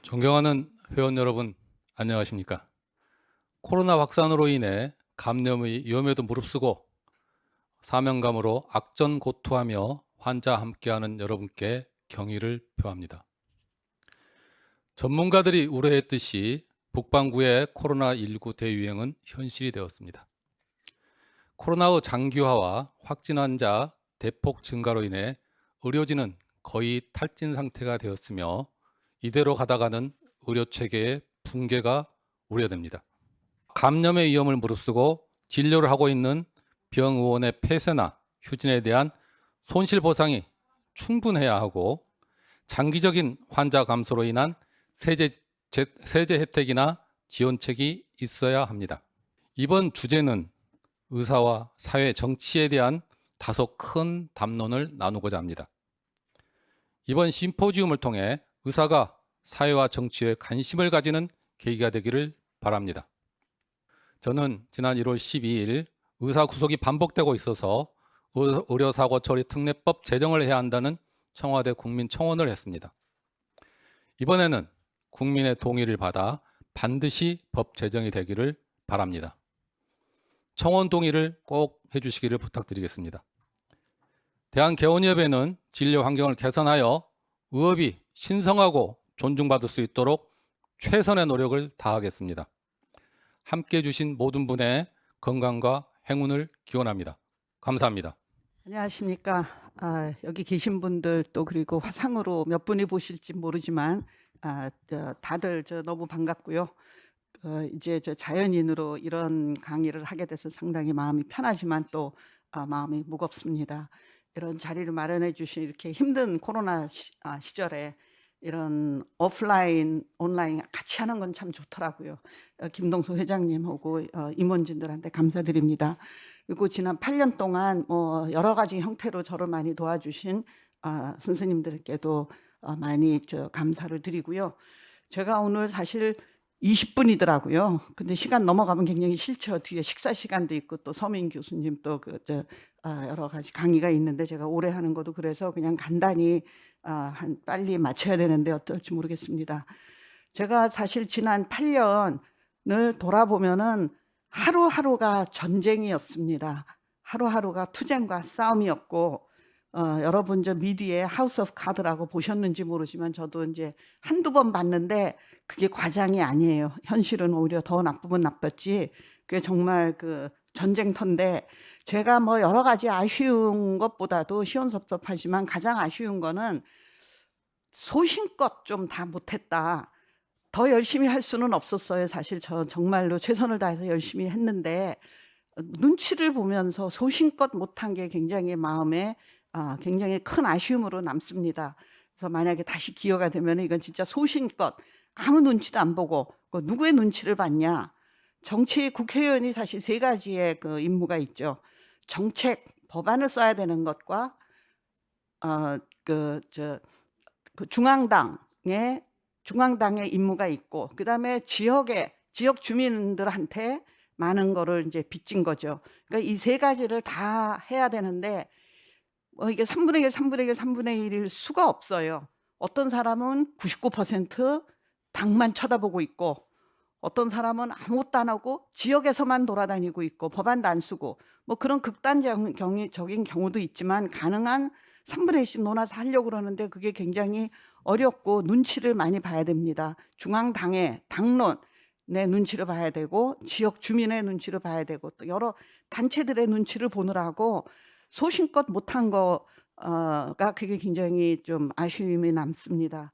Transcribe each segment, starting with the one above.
존경하는 회원 여러분, 안녕하십니까? 코로나 확산으로 인해 감염의 위험에도 무릅쓰고 사명감으로 악전고투하며 환자와 함께하는 여러분께 경의를 표합니다. 전문가들이 우려했듯이 북반구의 코로나19 대유행은 현실이 되었습니다. 코로나의 장기화와 확진 환자 대폭 증가로 인해 의료진은 거의 탈진 상태가 되었으며 이대로 가다가는 의료체계의 붕괴가 우려됩니다. 감염의 위험을 무릅쓰고 진료를 하고 있는 병의원의 폐쇄나 휴진에 대한 손실보상이 충분해야 하고 장기적인 환자 감소로 인한 세제 혜택이나 지원책이 있어야 합니다. 이번 주제는 의사와 사회 정치에 대한 다소 큰 담론을 나누고자 합니다. 이번 심포지움을 통해 의사가 사회와 정치에 관심을 가지는 계기가 되기를 바랍니다. 저는 지난 1월 12일 의사 구속이 반복되고 있어서 의료사고 처리 특례법 제정을 해야 한다는 청와대 국민청원을 했습니다. 이번에는 국민의 동의를 받아 반드시 법 제정이 되기를 바랍니다. 청원 동의를 꼭 해주시기를 부탁드리겠습니다. 대한개원협회는 진료 환경을 개선하여 의협이 신성하고 존중받을 수 있도록 최선의 노력을 다하겠습니다. 함께해 주신 모든 분의 건강과 행운을 기원합니다. 감사합니다. 안녕하십니까. 여기 계신 분들 또 그리고 화상으로 몇 분이 보실지 모르지만 다들 너무 반갑고요. 이제 자연인으로 이런 강의를 하게 돼서 상당히 마음이 편하지만 또 마음이 무겁습니다. 이런 자리를 마련해 주신 이렇게 힘든 코로나 시절에 이런 오프라인, 온라인 같이 하는 건 참 좋더라고요. 김동수 회장님하고 임원진들한테 감사드립니다. 그리고 지난 8년 동안 여러 가지 형태로 저를 많이 도와주신 선생님들께도 많이 감사를 드리고요. 제가 오늘 사실 20분이더라고요. 근데 시간 넘어가면 굉장히 싫죠. 뒤에 식사 시간도 있고 또 서민 교수님 또 여러 가지 강의가 있는데 제가 오래 하는 것도 그래서 그냥 간단히 빨리 마쳐야 되는데 어떨지 모르겠습니다. 제가 사실 지난 8년을 돌아보면은 하루하루가 전쟁이었습니다. 하루하루가 투쟁과 싸움이었고 여러분 미디어에 하우스 오브 카드라고 보셨는지 모르지만 저도 이제 한두 번 봤는데 그게 과장이 아니에요. 현실은 오히려 더 나쁘면 나빴지. 그게 정말 그 전쟁터인데 제가 여러 가지 아쉬운 것보다도 시원섭섭하지만 가장 아쉬운 거는 소신껏 좀 다 못했다. 더 열심히 할 수는 없었어요. 사실 저 정말로 최선을 다해서 열심히 했는데 눈치를 보면서 소신껏 못한 게 굉장히 마음에 굉장히 큰 아쉬움으로 남습니다. 그래서 만약에 다시 기회가 되면 이건 진짜 소신껏 아무 눈치도 안 보고 누구의 눈치를 봤냐. 정치 국회의원이 사실 세 가지의 그 임무가 있죠. 정책, 법안을 써야 되는 것과 중앙당의 임무가 있고 그다음에 지역 주민들한테 많은 거를 이제 빚진 거죠. 그러니까 이 세 가지를 다 해야 되는데 이게 3분의 1, 3분의 1, 3분의 1일 수가 없어요. 어떤 사람은 99% 당만 쳐다보고 있고 어떤 사람은 아무것도 안 하고 지역에서만 돌아다니고 있고 법안도 안 쓰고 그런 극단적인 경우도 있지만 가능한 3분의 1씩 논아서 하려고 그러는데 그게 굉장히 어렵고 눈치를 많이 봐야 됩니다. 중앙당의 당론의 눈치를 봐야 되고 지역 주민의 눈치를 봐야 되고 또 여러 단체들의 눈치를 보느라고 소신껏 못한 거가 그게 굉장히 좀 아쉬움이 남습니다.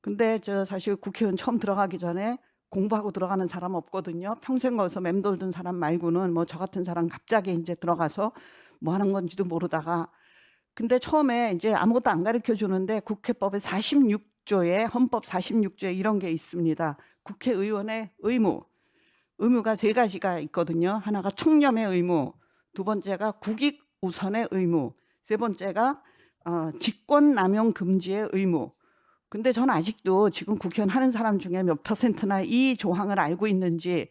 근데 사실 국회의원 처음 들어가기 전에 공부하고 들어가는 사람 없거든요. 평생 거기서 맴돌던 사람 말고는 저 같은 사람 갑자기 이제 들어가서 뭐 하는 건지도 모르다가 근데 처음에 이제 아무것도 안 가르쳐 주는데 국회법의 46조에 헌법 46조에 이런 게 있습니다. 국회의원의 의무가 세 가지가 있거든요. 하나가 청렴의 의무, 두 번째가 국익 우선의 의무, 세 번째가 직권남용 금지의 의무. 근데 저는 아직도 지금 국회의원 하는 사람 중에 몇 %나 이 조항을 알고 있는지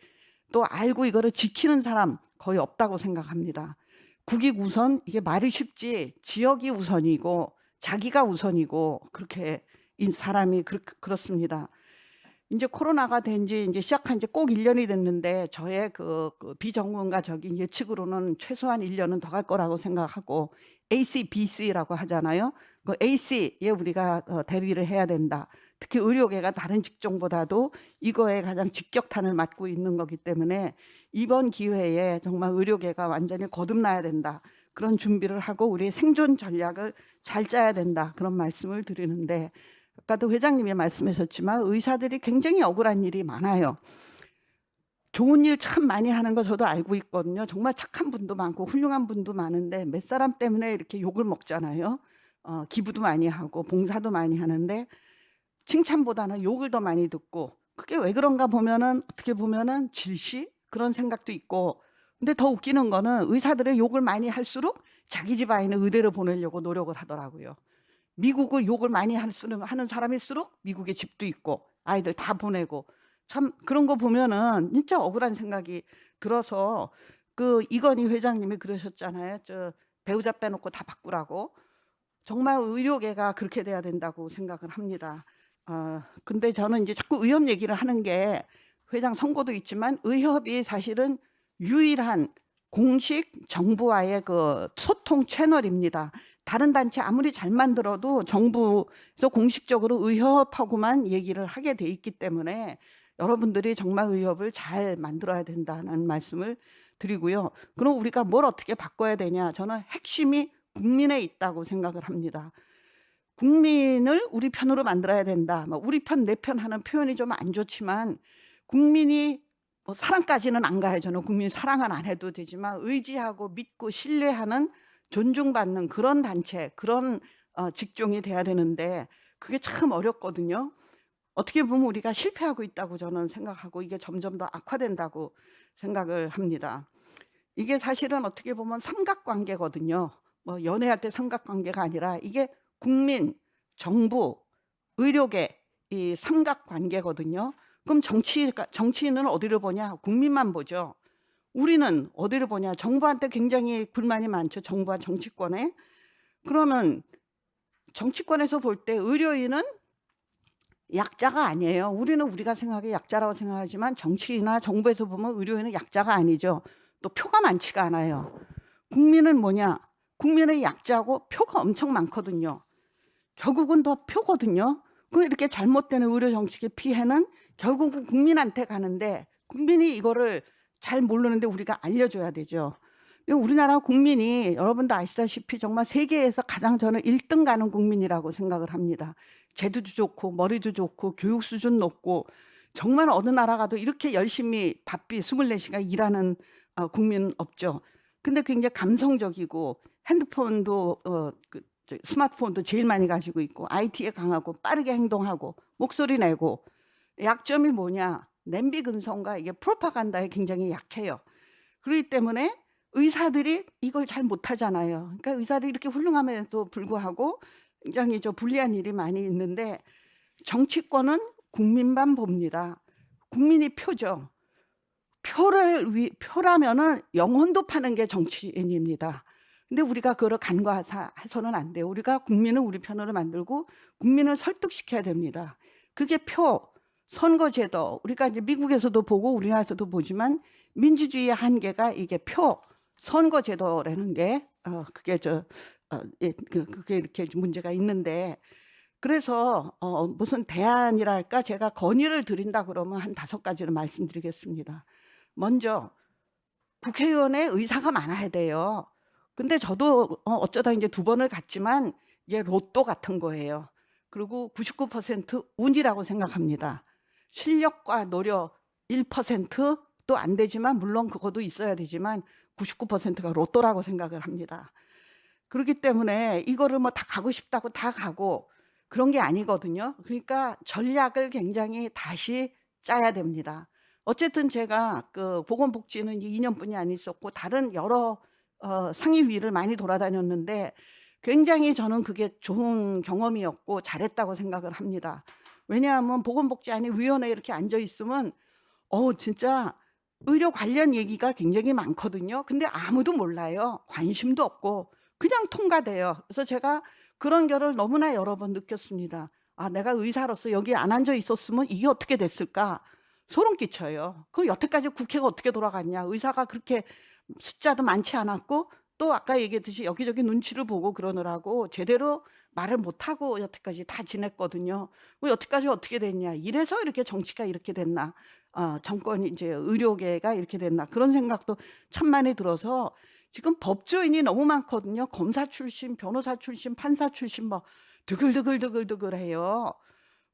또 알고 이거를 지키는 사람 거의 없다고 생각합니다. 국익 우선 이게 말이 쉽지 지역이 우선이고 자기가 우선이고 그렇게 사람이 그렇습니다. 이제 코로나가 된 지 이제 시작한 지 꼭 1년이 됐는데 저의 그 비전문가적인 예측으로는 최소한 1년은 더 갈 거라고 생각하고 ACBC라고 하잖아요. 그 AC에 우리가 대비를 해야 된다. 특히 의료계가 다른 직종보다도 이거에 가장 직격탄을 맞고 있는 거기 때문에 이번 기회에 정말 의료계가 완전히 거듭나야 된다. 그런 준비를 하고 우리의 생존 전략을 잘 짜야 된다. 그런 말씀을 드리는데 아까도 회장님이 말씀하셨지만 의사들이 굉장히 억울한 일이 많아요. 좋은 일 참 많이 하는 거 저도 알고 있거든요. 정말 착한 분도 많고 훌륭한 분도 많은데 몇 사람 때문에 이렇게 욕을 먹잖아요. 기부도 많이 하고 봉사도 많이 하는데 칭찬보다는 욕을 더 많이 듣고 그게 왜 그런가 보면은 어떻게 보면은 질시 그런 생각도 있고 근데 더 웃기는 거는 의사들의 욕을 많이 할수록 자기 집 아이는 의대를 보내려고 노력을 하더라고요. 미국을 욕을 많이 하는 사람일수록 미국에 집도 있고 아이들 다 보내고 참 그런 거 보면은 진짜 억울한 생각이 들어서 그 이건희 회장님이 그러셨잖아요. 저 배우자 빼놓고 다 바꾸라고. 정말 의료계가 그렇게 돼야 된다고 생각을 합니다. 근데 저는 이제 자꾸 의협 얘기를 하는 게 회장 선고도 있지만 의협이 사실은 유일한 공식 정부와의 그 소통 채널입니다. 다른 단체 아무리 잘 만들어도 정부에서 공식적으로 의협하고만 얘기를 하게 돼 있기 때문에 여러분들이 정말 의협을 잘 만들어야 된다는 말씀을 드리고요. 그럼 우리가 뭘 어떻게 바꿔야 되냐? 저는 핵심이 국민에 있다고 생각을 합니다. 국민을 우리 편으로 만들어야 된다. 우리 편, 내 편 하는 표현이 좀 안 좋지만 국민이 뭐 사랑까지는 안 가요. 저는 국민 사랑은 안 해도 되지만 의지하고 믿고 신뢰하는 존중받는 그런 단체, 그런 직종이 돼야 되는데 그게 참 어렵거든요. 어떻게 보면 우리가 실패하고 있다고 저는 생각하고 이게 점점 더 악화된다고 생각을 합니다. 이게 사실은 어떻게 보면 삼각관계거든요. 뭐 연애할 때 삼각관계가 아니라 이게 국민, 정부, 의료계 이 삼각관계거든요. 그럼 정치인은 어디를 보냐? 국민만 보죠. 우리는 어디를 보냐? 정부한테 굉장히 불만이 많죠. 정부와 정치권에. 그러면 정치권에서 볼 때 의료인은 약자가 아니에요. 우리는 우리가 생각해 약자라고 생각하지만 정치인이나 정부에서 보면 의료인은 약자가 아니죠. 또 표가 많지가 않아요. 국민은 뭐냐? 국민의 약자고 표가 엄청 많거든요. 결국은 더 표거든요. 그 이렇게 잘못된 의료 정책의 피해는 결국은 국민한테 가는데 국민이 이거를 잘 모르는데 우리가 알려줘야 되죠. 우리나라 국민이 여러분도 아시다시피 정말 세계에서 가장 저는 1등 가는 국민이라고 생각을 합니다. 제도도 좋고 머리도 좋고 교육 수준 높고 정말 어느 나라 가도 이렇게 열심히 바삐 24시간 일하는 국민 없죠. 근데 굉장히 감성적이고 핸드폰도 스마트폰도 제일 많이 가지고 있고 IT에 강하고 빠르게 행동하고 목소리 내고 약점이 뭐냐? 냄비 근성과 이게 프로파간다에 굉장히 약해요. 그렇기 때문에 의사들이 이걸 잘 못하잖아요. 그러니까 의사들이 이렇게 훌륭함에도 불구하고 굉장히 불리한 일이 많이 있는데 정치권은 국민만 봅니다. 국민이 표죠. 표라면은 영혼도 파는 게 정치인입니다. 근데 우리가 그걸 간과해서는 안 돼요. 우리가 국민을 우리 편으로 만들고 국민을 설득시켜야 됩니다. 그게 표, 선거제도, 우리가 이제 미국에서도 보고 우리나라에서도 보지만 민주주의의 한계가 이게 표, 선거제도라는 게 그게 그게 이렇게 문제가 있는데 그래서 무슨 대안이랄까 제가 건의를 드린다 그러면 한 5가지를 말씀드리겠습니다. 먼저 국회의원의 의사가 많아야 돼요. 근데 저도 어쩌다 이제 2번을 갔지만 이게 로또 같은 거예요. 그리고 99% 운이라고 생각합니다. 실력과 노력 1%도 안 되지만 물론 그것도 있어야 되지만 99%가 로또라고 생각을 합니다. 그렇기 때문에 이거를 뭐 다 가고 싶다고 다 가고 그런 게 아니거든요. 그러니까 전략을 굉장히 다시 짜야 됩니다. 어쨌든 제가 그 보건복지는 2년뿐이 안 있었고 다른 여러 상임위를 많이 돌아다녔는데 굉장히 저는 그게 좋은 경험이었고 잘했다고 생각을 합니다. 왜냐하면 보건복지안위 위원회에 이렇게 앉아 있으면 진짜 의료 관련 얘기가 굉장히 많거든요. 근데 아무도 몰라요. 관심도 없고 그냥 통과돼요. 그래서 제가 그런 결을 너무나 여러 번 느꼈습니다. 아, 내가 의사로서 여기 안 앉아 있었으면 이게 어떻게 됐을까? 소름 끼쳐요. 그럼 여태까지 국회가 어떻게 돌아갔냐? 의사가 그렇게 숫자도 많지 않았고 또 아까 얘기했듯이 여기저기 눈치를 보고 그러느라고 제대로 말을 못하고 여태까지 다 지냈거든요. 뭐 여태까지 어떻게 됐냐? 이래서 이렇게 정치가 이렇게 됐나? 정권이 이제 의료계가 이렇게 됐나? 그런 생각도 참 많이 들어서 지금 법조인이 너무 많거든요. 검사 출신, 변호사 출신, 판사 출신 뭐 드글드글드글드글해요.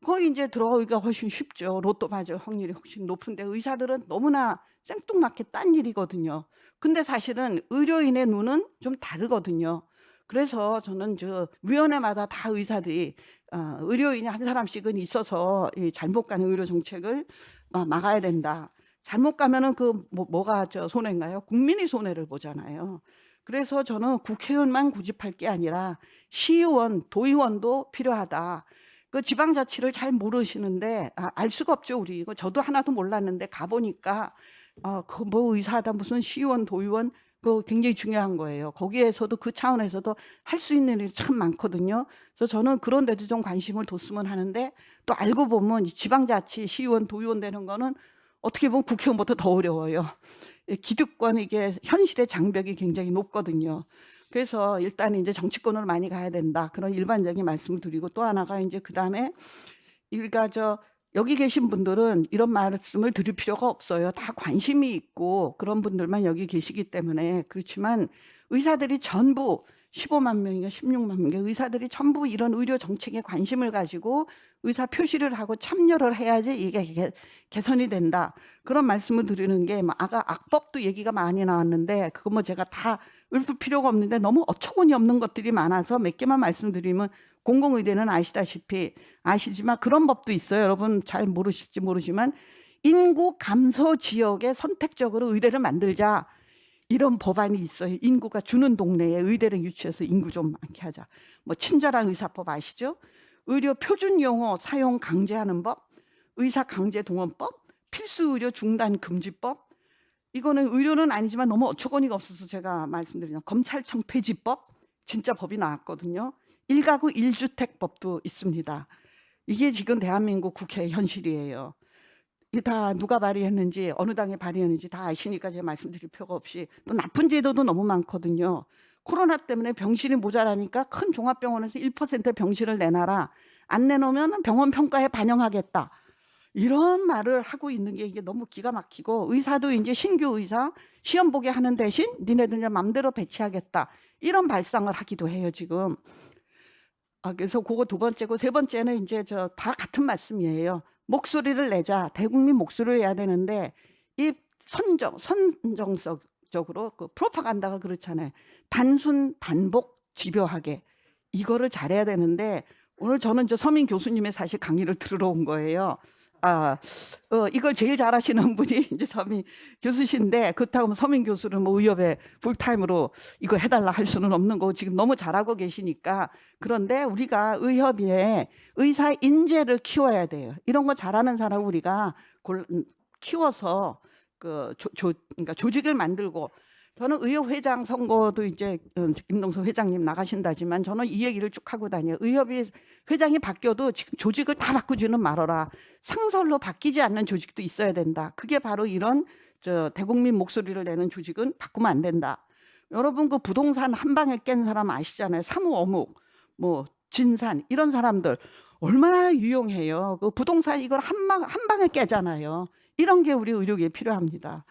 거기 이제 들어가기가 훨씬 쉽죠. 로또 맞을 확률이 훨씬 높은데 의사들은 너무나 생뚱맞게 딴 일이거든요. 근데 사실은 의료인의 눈은 좀 다르거든요. 그래서 저는 저 위원회마다 다 의사들이 의료인이 한 사람씩은 있어서 이 잘못 가는 의료 정책을 막아야 된다. 잘못 가면은 그 뭐가 저 손해인가요? 국민이 손해를 보잖아요. 그래서 저는 국회의원만 고집할 게 아니라 시의원, 도의원도 필요하다. 그 지방자치를 잘 모르시는데 알 수가 없죠, 우리. 이거 저도 하나도 몰랐는데 가보니까 그 뭐 의사다 무슨 시의원, 도의원 그 굉장히 중요한 거예요. 거기에서도 그 차원에서도 할 수 있는 일이 참 많거든요. 그래서 저는 그런 데도 좀 관심을 뒀으면 하는데 또 알고 보면 이 지방자치, 시의원, 도의원 되는 거는 어떻게 보면 국회의원보다 더 어려워요. 기득권 이게 현실의 장벽이 굉장히 높거든요. 그래서 일단 이제 정치권으로 많이 가야 된다. 그런 일반적인 말씀을 드리고 또 하나가 이제 그다음에 여기 계신 분들은 이런 말씀을 드릴 필요가 없어요. 다 관심이 있고 그런 분들만 여기 계시기 때문에. 그렇지만 의사들이 전부 15만 명인가 16만 명인가 의사들이 전부 이런 의료 정책에 관심을 가지고 의사 표시를 하고 참여를 해야지 이게 개선이 된다. 그런 말씀을 드리는 게 아까 악법도 얘기가 많이 나왔는데 그거 뭐 제가 다 읊을 필요가 없는데 너무 어처구니 없는 것들이 많아서 몇 개만 말씀드리면 공공의대는 아시지만 그런 법도 있어요. 여러분 잘 모르실지 모르지만 인구 감소 지역에 선택적으로 의대를 만들자. 이런 법안이 있어요. 인구가 주는 동네에 의대를 유치해서 인구 좀 많게 하자. 뭐 친절한 의사법 아시죠? 의료 표준 용어 사용 강제하는 법, 의사 강제 동원법, 필수 의료 중단 금지법. 이거는 의료는 아니지만 너무 어처구니가 없어서 제가 말씀드리는 검찰청 폐지법 진짜 법이 나왔거든요. 1가구 1주택법도 있습니다. 이게 지금 대한민국 국회의 현실이에요. 이게 다 누가 발의했는지 어느 당에 발의했는지 다 아시니까 제가 말씀드릴 필요가 없이 또 나쁜 제도도 너무 많거든요. 코로나 때문에 병실이 모자라니까 큰 종합병원에서 1% 병실을 내놔라. 안 내놓으면 병원 평가에 반영하겠다. 이런 말을 하고 있는 게 이게 너무 기가 막히고 의사도 이제 신규 의사 시험 보게 하는 대신 니네들 그냥 맘대로 배치하겠다. 이런 발상을 하기도 해요, 지금. 그래서 그거 두 번째고 세 번째는 이제 다 같은 말씀이에요. 목소리를 내자. 대국민 목소리를 내야 되는데 이 선정적으로 그 프로파간다가 그렇잖아요. 단순 반복 집요하게 이거를 잘해야 되는데 오늘 저는 서민 교수님의 사실 강의를 들으러 온 거예요. 이걸 제일 잘하시는 분이 이제 서민 교수신데 그렇다고 서민 교수를 뭐 의협에 풀타임으로 이거 해달라 할 수는 없는 거고 지금 너무 잘하고 계시니까. 그런데 우리가 의협에 의사 인재를 키워야 돼요. 이런 거 잘하는 사람 우리가 키워서 그러니까 조직을 만들고. 저는 의협 회장 선거도 이제 김동수 회장님 나가신다지만 저는 이 얘기를 쭉 하고 다녀요. 의협이 회장이 바뀌어도 지금 조직을 다 바꾸지는 말아라. 상설로 바뀌지 않는 조직도 있어야 된다. 그게 바로 이런 대국민 목소리를 내는 조직은 바꾸면 안 된다. 여러분 그 부동산 한 방에 깬 사람 아시잖아요. 사무어묵, 뭐 진산 이런 사람들 얼마나 유용해요. 그 부동산 이걸 한 방에 깨잖아요. 이런 게 우리 의료계에 필요합니다.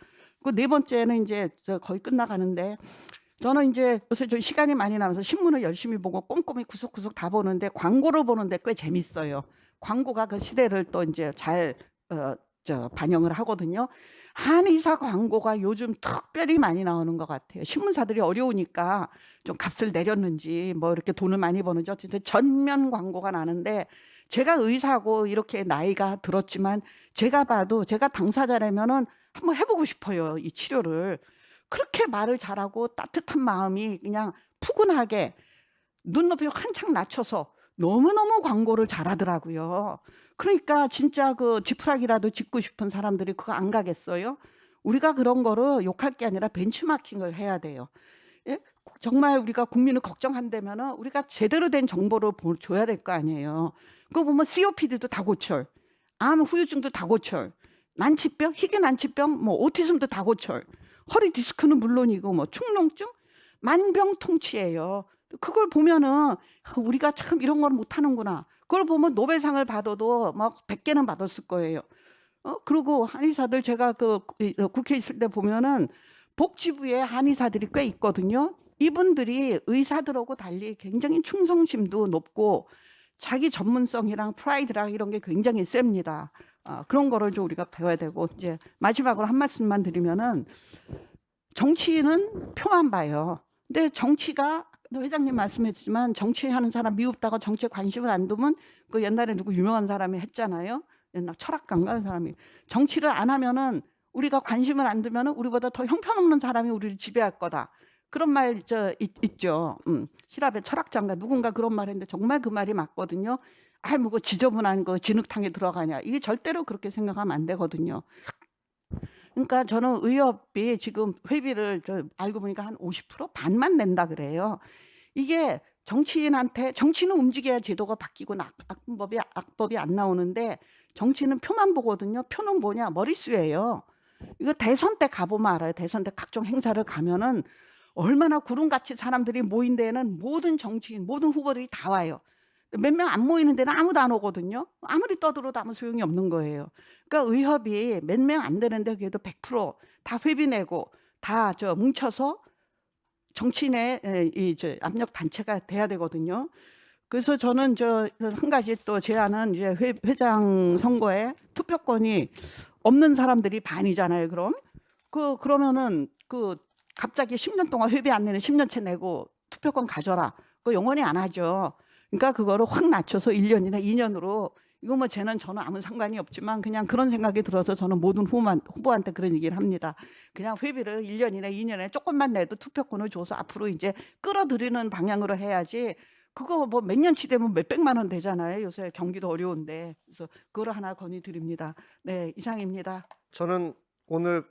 그 네 번째는 이제 거의 끝나가는데 저는 이제 요새 좀 시간이 많이 남아서 신문을 열심히 보고 꼼꼼히 구석구석 다 보는데 광고를 보는데 꽤 재밌어요. 광고가 그 시대를 또 이제 잘 반영을 하거든요. 한의사 광고가 요즘 특별히 많이 나오는 것 같아요. 신문사들이 어려우니까 좀 값을 내렸는지 뭐 이렇게 돈을 많이 버는지 어쨌든 전면 광고가 나는데 제가 의사고 이렇게 나이가 들었지만 제가 봐도 제가 당사자라면은 한번 해보고 싶어요. 이 치료를. 그렇게 말을 잘하고 따뜻한 마음이 그냥 푸근하게 눈높이 한창 낮춰서 너무너무 광고를 잘하더라고요. 그러니까 진짜 그 지푸라기라도 짚고 싶은 사람들이 그거 안 가겠어요? 우리가 그런 거를 욕할 게 아니라 벤치마킹을 해야 돼요. 예? 정말 우리가 국민을 걱정한다면 우리가 제대로 된 정보를 줘야 될 거 아니에요. 그거 보면 COPD도 다 고철, 암 후유증도 다 고철, 난치병, 희귀 난치병, 뭐 오티즘도 다 고철, 허리 디스크는 물론이고 뭐 축농증, 만병통치예요. 그걸 보면은 우리가 참 이런 걸 못하는구나. 그걸 보면 노벨상을 받아도 막 100개는 받았을 거예요. 그리고 한의사들 제가 국회에 있을 때 보면은 복지부에 한의사들이 꽤 있거든요. 이분들이 의사들하고 달리 굉장히 충성심도 높고 자기 전문성이랑 프라이드랑 이런 게 굉장히 셉니다. 그런 거를 좀 우리가 배워야 되고, 이제 마지막으로 한 말씀만 드리면은 정치인은 표만 봐요. 근데 정치가 회장님 말씀했지만 정치하는 사람 미흡다고 정치에 관심을 안 두면 그 옛날에 누구 유명한 사람이 했잖아요. 옛날 철학가인가 사람이 정치를 안 하면은 우리가 관심을 안 두면은 우리보다 더 형편없는 사람이 우리를 지배할 거다. 그런 말 있죠. 시랍의 철학자인가 누군가 그런 말 했는데 정말 그 말이 맞거든요. 아이 뭐 지저분한 거 진흙탕에 들어가냐. 이게 절대로 그렇게 생각하면 안 되거든요. 그러니까 저는 의협이 지금 회비를 알고 보니까 한 50% 반만 낸다 그래요. 이게 정치인한테 정치는 움직여야 제도가 바뀌고 악법이 안 나오는데 정치는 표만 보거든요. 표는 뭐냐? 머릿수예요. 이거 대선 때 가보면 알아요. 대선 때 각종 행사를 가면은 얼마나 구름같이 사람들이 모인 데에는 모든 정치인, 모든 후보들이 다 와요. 몇 명 안 모이는 데는 아무도 안 오거든요. 아무리 떠들어도 아무 소용이 없는 거예요. 그러니까 의협이 몇 명 안 되는데 그래도 100%다 회비 내고 다 뭉쳐서 정치인의 압력 단체가 돼야 되거든요. 그래서 저는 한 가지 또 제안은 이제 회장 선거에 투표권이 없는 사람들이 반이잖아요. 그러면은 갑자기 10년 동안 회비 안 내는 10년째 내고 투표권 가져라. 그거 영원히 안 하죠. 그러니까 그거를 확 낮춰서 1년이나 2년으로 이거 뭐 저는 아무 상관이 없지만 그냥 그런 생각이 들어서 저는 모든 후보한테 그런 얘기를 합니다. 그냥 회비를 1년이나 2년에 조금만 내도 투표권을 줘서 앞으로 이제 끌어들이는 방향으로 해야지. 그거 뭐 몇 년치 되면 몇백만 원 되잖아요. 요새 경기도 어려운데. 그래서 그걸 하나 건의드립니다. 네, 이상입니다. 저는 오늘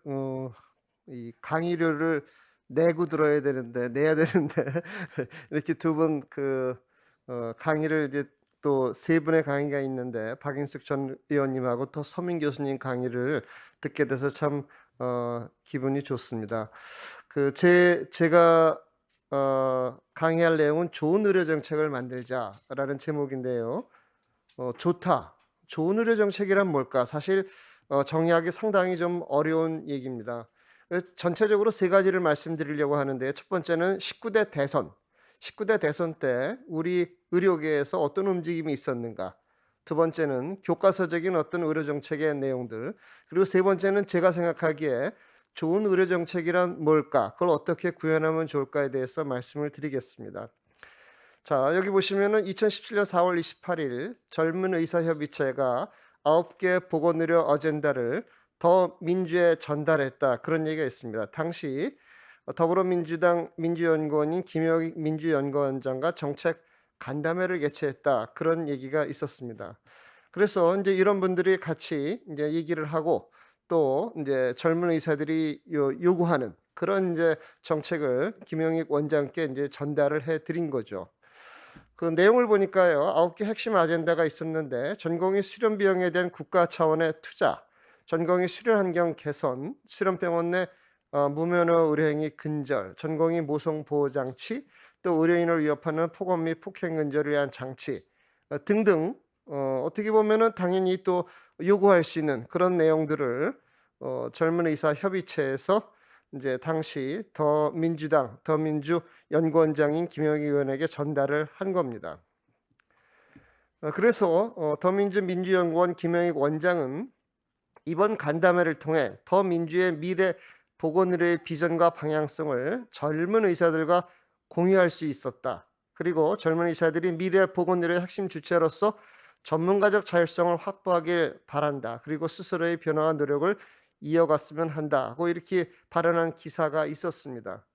이 강의료를 내고 들어야 되는데 내야 되는데 이렇게 두 분 강의를 이제 또 세 분의 강의가 있는데 박인숙 전 의원님하고 또 서민 교수님 강의를 듣게 돼서 참 기분이 좋습니다. 제가 강의할 내용은 좋은 의료 정책을 만들자라는 제목인데요. 좋다. 좋은 의료 정책이란 뭘까? 사실 정의하기 상당히 좀 어려운 얘기입니다. 전체적으로 세 가지를 말씀드리려고 하는데 첫 번째는 19대 대선. 19대 대선 때 우리 의료계에서 어떤 움직임이 있었는가? 두 번째는 교과서적인 어떤 의료 정책의 내용들. 그리고 세 번째는 제가 생각하기에 좋은 의료 정책이란 뭘까? 그걸 어떻게 구현하면 좋을까에 대해서 말씀을 드리겠습니다. 자, 여기 보시면은 2017년 4월 28일 젊은 의사협의체가 9개 보건의료 어젠다를 더 민주에 전달했다. 그런 얘기가 있습니다. 당시 더불어민주당 민주연구원인 김영익 민주연구원장과 정책 간담회를 개최했다. 그런 얘기가 있었습니다. 그래서 이제 이런 분들이 같이 이제 얘기를 하고 또 이제 젊은 의사들이 요구하는 그런 이제 정책을 김영익 원장께 이제 전달을 해 드린 거죠. 그 내용을 보니까요, 9개 핵심 아젠다가 있었는데 전공의 수련 비용에 대한 국가 차원의 투자, 전공의 수련 환경 개선, 수련병원 내 무면허 의료행위 근절, 전공의 모성 보호 장치, 또 의료인을 위협하는 폭언 및 폭행 근절을 위한 장치 등등 어떻게 보면은 당연히 또 요구할 수 있는 그런 내용들을 젊은 의사 협의체에서 이제 당시 더민주 연구원장인 김영익 의원에게 전달을 한 겁니다. 그래서 더민주 민주연구원 김영익 원장은 이번 간담회를 통해 더민주의 미래 보건의료의 비전과 방향성을 젊은 의사들과 공유할 수 있었다. 그리고 젊은 의사들이 미래 보건의료의 핵심 주체로서 전문가적 자율성을 확보하길 바란다. 그리고 스스로의 변화와 노력을 이어갔으면 한다고 이렇게 발언한 기사가 있었습니다.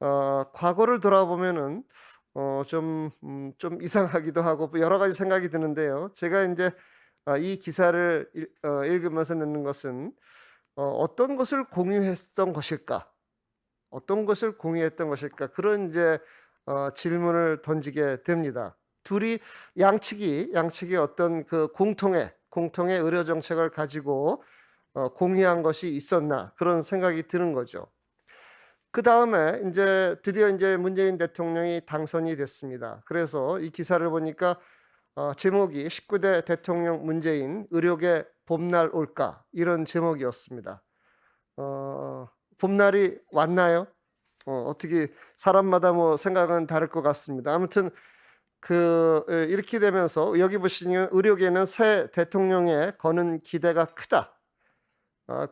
과거를 돌아보면은 좀 이상하기도 하고 여러 가지 생각이 드는데요. 제가 이제 이 기사를 읽으면서 듣는 것은 어떤 것을 공유했던 것일까? 어떤 것을 공유했던 것일까? 그런 이제 질문을 던지게 됩니다. 둘이 양측이 어떤 그 공통의 의료 정책을 가지고 공유한 것이 있었나 그런 생각이 드는 거죠. 그 다음에 이제 드디어 이제 문재인 대통령이 당선이 됐습니다. 그래서 이 기사를 보니까 제목이 19대 대통령 문재인 의료계 봄날 올까 이런 제목이었습니다. 봄날이 왔나요? 어떻게 사람마다 뭐 생각은 다를 것 같습니다. 아무튼 이렇게 되면서 여기 보시면 의료계는 새 대통령에 거는 기대가 크다.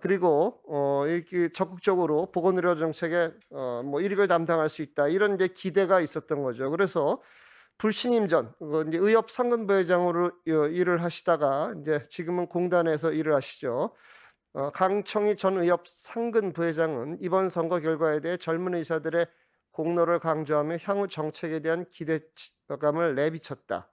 그리고 이렇게 적극적으로 보건의료 정책에 뭐 일익을 담당할 수 있다. 이런 이제 기대가 있었던 거죠. 그래서 불신임 전 이제 의협 상근부회장으로 일을 하시다가 이제 지금은 공단에서 일을 하시죠. 강청희 전 의협 상근부회장은 이번 선거 결과에 대해 젊은 의사들의 공로를 강조하며 향후 정책에 대한 기대감을 내비쳤다.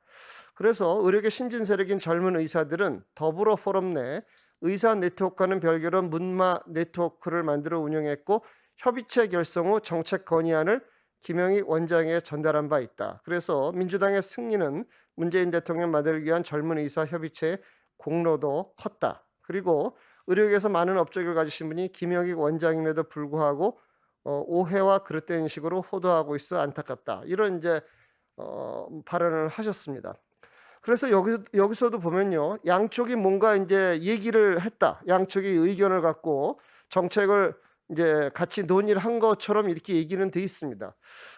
그래서 의료계 신진 세력인 젊은 의사들은 더불어 포럼 내 의사 네트워크와는 별개로 문마 네트워크를 만들어 운영했고 협의체 결성 후 정책 건의안을 김영희 원장에게 전달한 바 있다. 그래서 민주당의 승리는 문재인 대통령 만들기 위한 젊은 의사 협의체의 공로도 컸다. 그리고 의료계에서 많은 업적을 가지신 분이 김영희 원장임에도 불구하고 오해와 그릇된 식으로 호도하고 있어 안타깝다. 이런 이제 발언을 하셨습니다. 그래서 여기서도 보면요, 양쪽이 뭔가 이제 얘기를 했다. 양쪽이 의견을 갖고 정책을 이제 같이 논의를 한 것처럼 이렇게 얘기는 돼 있습니다.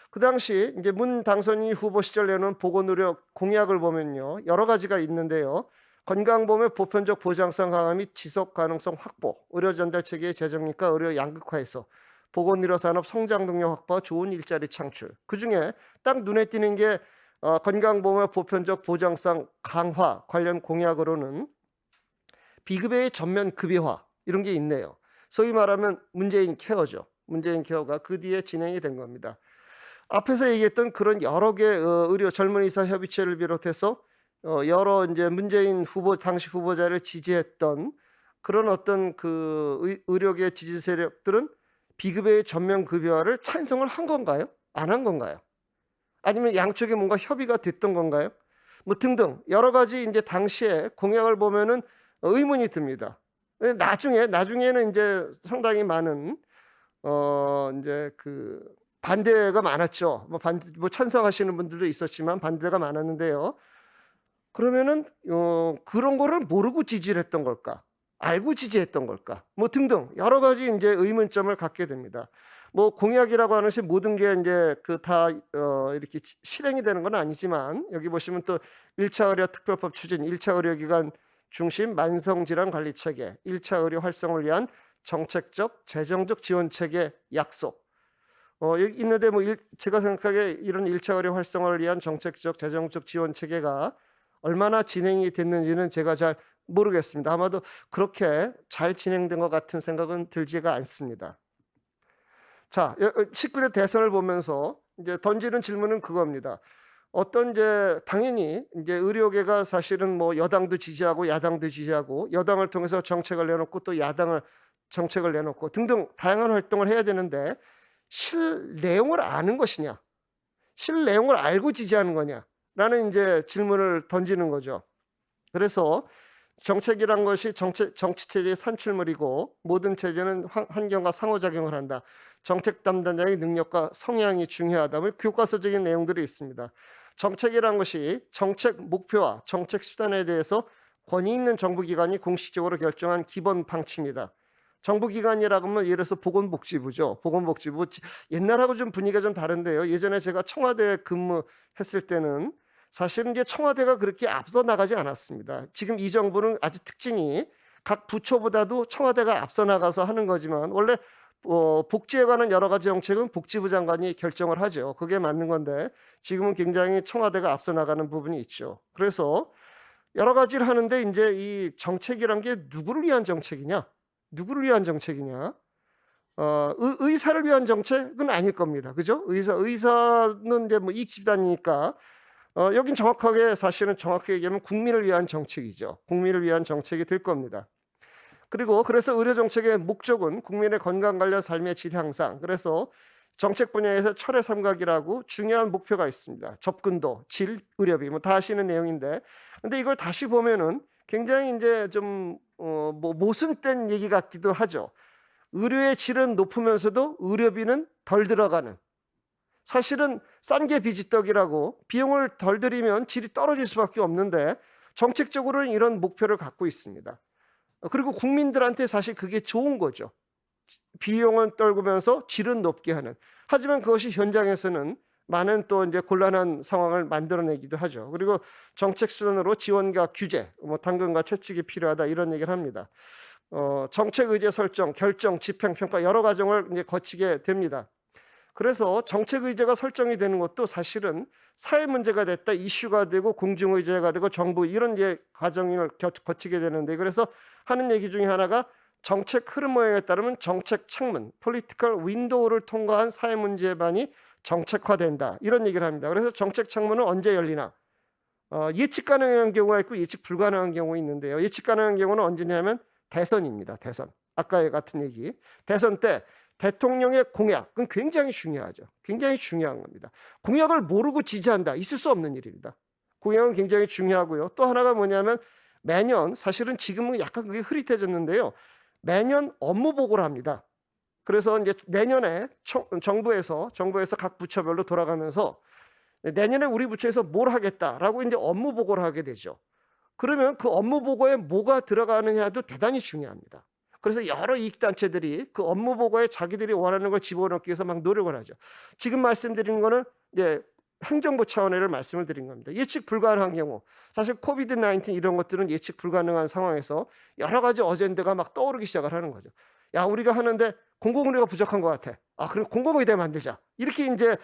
그 당시 이제 문 당선인 후보 시절 내놓은 보건의료 공약을 보면요, 여러 가지가 있는데요. 건강보험의 보편적 보장성 강화 및 지속 가능성 확보, 의료 전달 체계의 재정립과 의료 양극화에서 보건의료 산업 성장 동력 확보와 좋은 일자리 창출. 그 중에 딱 눈에 띄는 게 건강보험의 보편적 보장성 강화 관련 공약으로는 비급여의 전면 급여화 이런 게 있네요. 소위 말하면 문재인 케어죠. 문재인 케어가 그 뒤에 진행이 된 겁니다. 앞에서 얘기했던 그런 여러 개 의료 젊은 의사 협의체를 비롯해서 여러 이제 문재인 후보 당시 후보자를 지지했던 그런 어떤 그 의료계 지지 세력들은 비급여의 전면 급여화를 찬성을 한 건가요? 안 한 건가요? 아니면 양쪽에 뭔가 협의가 됐던 건가요? 뭐 등등 여러 가지 이제 당시에 공약을 보면은 의문이 듭니다. 나중에는 이제 상당히 많은 이제 그 반대가 많았죠. 뭐 찬성하시는 분들도 있었지만 반대가 많았는데요. 그러면은 그런 거를 모르고 지지를 했던 걸까? 알고 지지했던 걸까? 뭐 등등 여러 가지 이제 의문점을 갖게 됩니다. 뭐 공약이라고 하는 것이 모든 게 이제 다 이렇게 실행이 되는 건 아니지만 여기 보시면 또 1차 의료 특별법 추진, 1차 의료기관 중심 만성질환 관리 체계, 1차 의료 활성을 위한 정책적, 재정적 지원 체계 약속. 여기 있는데 뭐 제가 생각하기에 이런 1차 의료 활성화를 위한 정책적, 재정적 지원 체계가 얼마나 진행이 됐는지는 제가 잘 모르겠습니다. 아마도 그렇게 잘 진행된 것 같은 생각은 들지가 않습니다. 자, 19대 대선을 보면서 이제 던지는 질문은 그겁니다. 당연히 이제 의료계가 사실은 뭐 여당도 지지하고 야당도 지지하고 여당을 통해서 정책을 내놓고 또 야당을 정책을 내놓고 등등 다양한 활동을 해야 되는데 실 내용을 아는 것이냐, 실 내용을 알고 지지하는 거냐라는 이제 질문을 던지는 거죠. 그래서 정책이란 것이 정치 체제의 산출물이고 모든 체제는 환경과 상호작용을 한다. 정책 담당자의 능력과 성향이 중요하다. 교과서적인 내용들이 있습니다. 정책이란 것이 정책 목표와 정책 수단에 대해서 권위 있는 정부기관이 공식적으로 결정한 기본 방침이다. 정부기관이라고 하면 예를 들어서 보건복지부죠. 보건복지부 옛날하고 좀 분위기가 좀 다른데요. 예전에 제가 청와대에 근무했을 때는 사실은 이제 청와대가 그렇게 앞서 나가지 않았습니다. 지금 이 정부는 아주 특징이 각 부처보다도 청와대가 앞서 나가서 하는 거지만 원래 복지에 관한 여러 가지 정책은 복지부 장관이 결정을 하죠. 그게 맞는 건데 지금은 굉장히 청와대가 앞서 나가는 부분이 있죠. 그래서 여러 가지를 하는데 이제 이 정책이란 게 누구를 위한 정책이냐? 누구를 위한 정책이냐? 의사를 위한 정책은 아닐 겁니다. 그죠? 의사는 이제 뭐 이익 집단이니까 여긴 사실은 정확하게 얘기하면 국민을 위한 정책이죠. 국민을 위한 정책이 될 겁니다. 그래서 의료 정책의 목적은 국민의 건강 관련 삶의 질 향상. 그래서 정책 분야에서 철의 삼각이라고 중요한 목표가 있습니다. 접근도, 질, 의료비 뭐 다 아시는 내용인데, 근데 이걸 다시 보면은 굉장히 이제 좀 뭐 모순된 얘기 같기도 하죠. 의료의 질은 높으면서도 의료비는 덜 들어가는. 사실은 싼 게 비지떡이라고 비용을 덜 들이면 질이 떨어질 수밖에 없는데 정책적으로는 이런 목표를 갖고 있습니다. 그리고 국민들한테 사실 그게 좋은 거죠. 비용은 떨구면서 질은 높게 하는. 하지만 그것이 현장에서는 많은 또 이제 곤란한 상황을 만들어내기도 하죠. 그리고 정책 수단으로 지원과 규제, 뭐 당근과 채찍이 필요하다 이런 얘기를 합니다. 정책 의제 설정, 결정, 집행, 평가 여러 과정을 이제 거치게 됩니다. 그래서 정책 의제가 설정이 되는 것도 사실은 사회 문제가 됐다, 이슈가 되고 공중 의제가 되고 정부 이런 이제 과정을 거치게 되는데, 그래서 하는 얘기 중에 하나가 정책 흐름 모양에 따르면 정책 창문, political window를 통과한 사회 문제만이 정책화된다 이런 얘기를 합니다. 그래서 정책 창문은 언제 열리나? 예측 가능한 경우가 있고 예측 불가능한 경우가 있는데요. 예측 가능한 경우는 언제냐면 대선입니다. 대선. 아까 같은 얘기. 대선 때 대통령의 공약은 굉장히 중요하죠. 굉장히 중요한 겁니다. 공약을 모르고 지지한다. 있을 수 없는 일입니다. 공약은 굉장히 중요하고요. 또 하나가 뭐냐면 매년, 사실은 지금은 약간 그게 흐릿해졌는데요. 매년 업무 보고를 합니다. 그래서 이제 내년에 정부에서 각 부처별로 돌아가면서 내년에 우리 부처에서 뭘 하겠다라고 이제 업무 보고를 하게 되죠. 그러면 그 업무 보고에 뭐가 들어가느냐도 대단히 중요합니다. 그래서 여러 이익단체들이 그 업무 보고에 자기들이 원하는 걸 집어넣기 위해서 막 노력을 하죠. 지금 말씀드린 거는 이제 행정부 차원의 말씀을 드린 겁니다. 예측 불가능한 경우, 사실 코비드-19 이런 것들은 예측 불가능한 상황에서 여러 가지 어젠다가 막 떠오르기 시작을 하는 거죠. 야, 우리가 하는데 공공의료가 부족한 것 같아. 그럼 공공의대 만들자. 이렇게 이제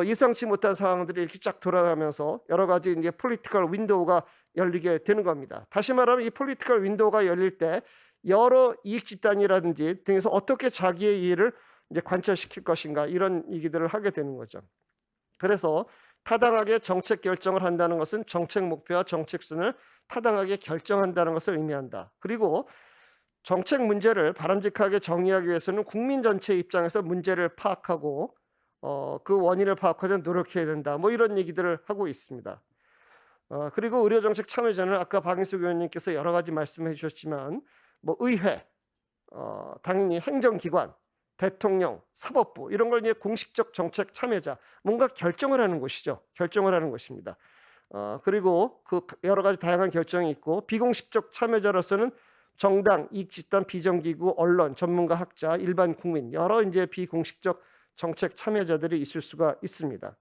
예상치 못한 상황들이 이렇게 쫙 돌아가면서 여러 가지 이제 폴리티컬 윈도우가 열리게 되는 겁니다. 다시 말하면 이 폴리티컬 윈도우가 열릴 때 여러 이익 집단이라든지 등에서 어떻게 자기의 이해를 이제 관철시킬 것인가 이런 얘기들을 하게 되는 거죠. 그래서 타당하게 정책 결정을 한다는 것은 정책 목표와 정책 순을 타당하게 결정한다는 것을 의미한다. 그리고 정책 문제를 바람직하게 정의하기 위해서는 국민 전체 입장에서 문제를 파악하고 그 원인을 파악하자 노력해야 된다. 뭐 이런 얘기들을 하고 있습니다. 그리고 의료정책 참여자는 아까 박인숙 의원님께서 여러 가지 말씀해 주셨지만 뭐 의회, 당연히 행정기관, 대통령, 사법부 이런 걸 이제 공식적 정책 참여자, 뭔가 결정을 하는 곳이죠. 결정을 하는 곳입니다. 그리고 그 여러 가지 다양한 결정이 있고 비공식적 참여자로서는 정당, 이익집단, 비정기구, 언론, 전문가, 학자, 일반 국민 여러 이제 비공식적 정책 참여자들이 있을 수가 있습니다.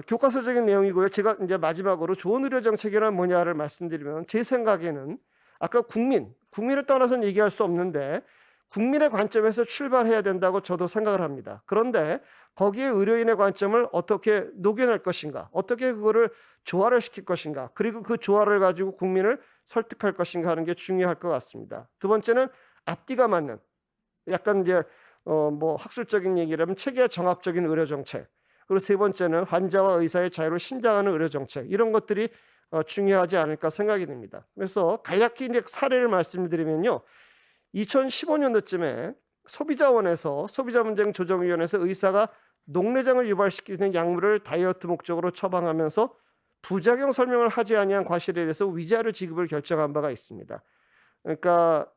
교과서적인 내용이고요. 제가 이제 마지막으로 좋은 의료 정책이란 뭐냐를 말씀드리면 제 생각에는 아까 국민을 떠나서는 얘기할 수 없는데 국민의 관점에서 출발해야 된다고 저도 생각을 합니다. 그런데 거기에 의료인의 관점을 어떻게 녹여낼 것인가, 어떻게 그거를 조화를 시킬 것인가, 그리고 그 조화를 가지고 국민을 설득할 것인가 하는 게 중요할 것 같습니다. 두 번째는 앞뒤가 맞는, 약간 이제 뭐 학술적인 얘기라면 체계 정합적인 의료 정책. 그리고 세 번째는 환자와 의사의 자유를 신장하는 의료 정책. 이런 것들이 중요하지 않을까 생각이 됩니다. 그래서 간략히 이제 사례를 말씀드리면요. 2015년도쯤에 소비자원에서 소비자문제조정위원회에서 의사가 녹내장을 유발시키는 약물을 다이어트 목적으로 처방하면서 부작용 설명을 하지 아니한 과실에 대해서 위자료 지급을 결정한 바가 있습니다. 그러니까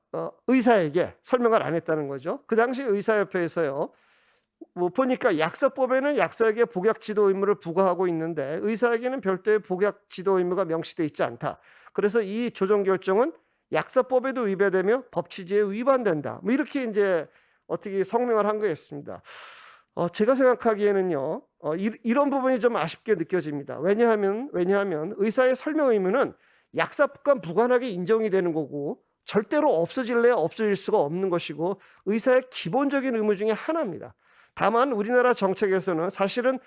의사에게 설명을 안 했다는 거죠. 그 당시 의사협회에서요. 뭐 보니까 약사법에는 약사에게 복약 지도 의무를 부과하고 있는데 의사에게는 별도의 복약 지도 의무가 명시되어 있지 않다. 그래서 이 조정 결정은 약사법에도 위배되며 법 취지에 위반된다. 뭐 이렇게 이제 어떻게 성명을 한 거였습니다. 제가 생각하기에는요, 이런 부분이 좀 아쉽게 느껴집니다. 왜냐하면 의사의 설명 의무는 약사법과 무관하게 인정이 되는 거고 절대로 없어질래야 없어질 수가 없는 것이고 의사의 기본적인 의무 중에 하나입니다. 다만 우리나라 정책에서는 사실은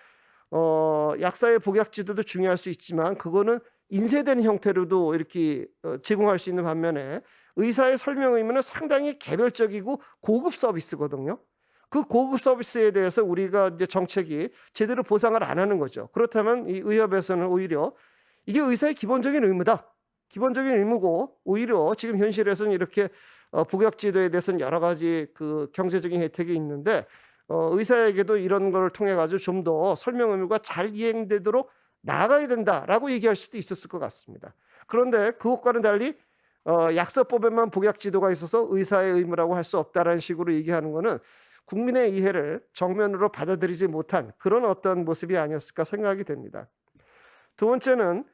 약사의 복약 지도도 중요할 수 있지만 그거는 인쇄된 형태로도 이렇게 제공할 수 있는 반면에 의사의 설명 의무는 상당히 개별적이고 고급 서비스거든요. 그 고급 서비스에 대해서 우리가 이제 정책이 제대로 보상을 안 하는 거죠. 그렇다면 이 의협에서는 오히려 이게 의사의 기본적인 의무다. 기본적인 의무고 오히려 지금 현실에서는 이렇게 복약 지도에 대해서는 여러 가지 그 경제적인 혜택이 있는데 의사에게도 이런 걸 통해 가지고 좀 더 설명 의무가 잘 이행되도록 나아가야 된다라고 얘기할 수도 있었을 것 같습니다. 그런데 그것과는 달리 약사법에만 복약 지도가 있어서 의사의 의무라고 할 수 없다라는 식으로 얘기하는 것은 국민의 이해를 정면으로 받아들이지 못한 그런 어떤 모습이 아니었을까 생각이 됩니다. 두 번째는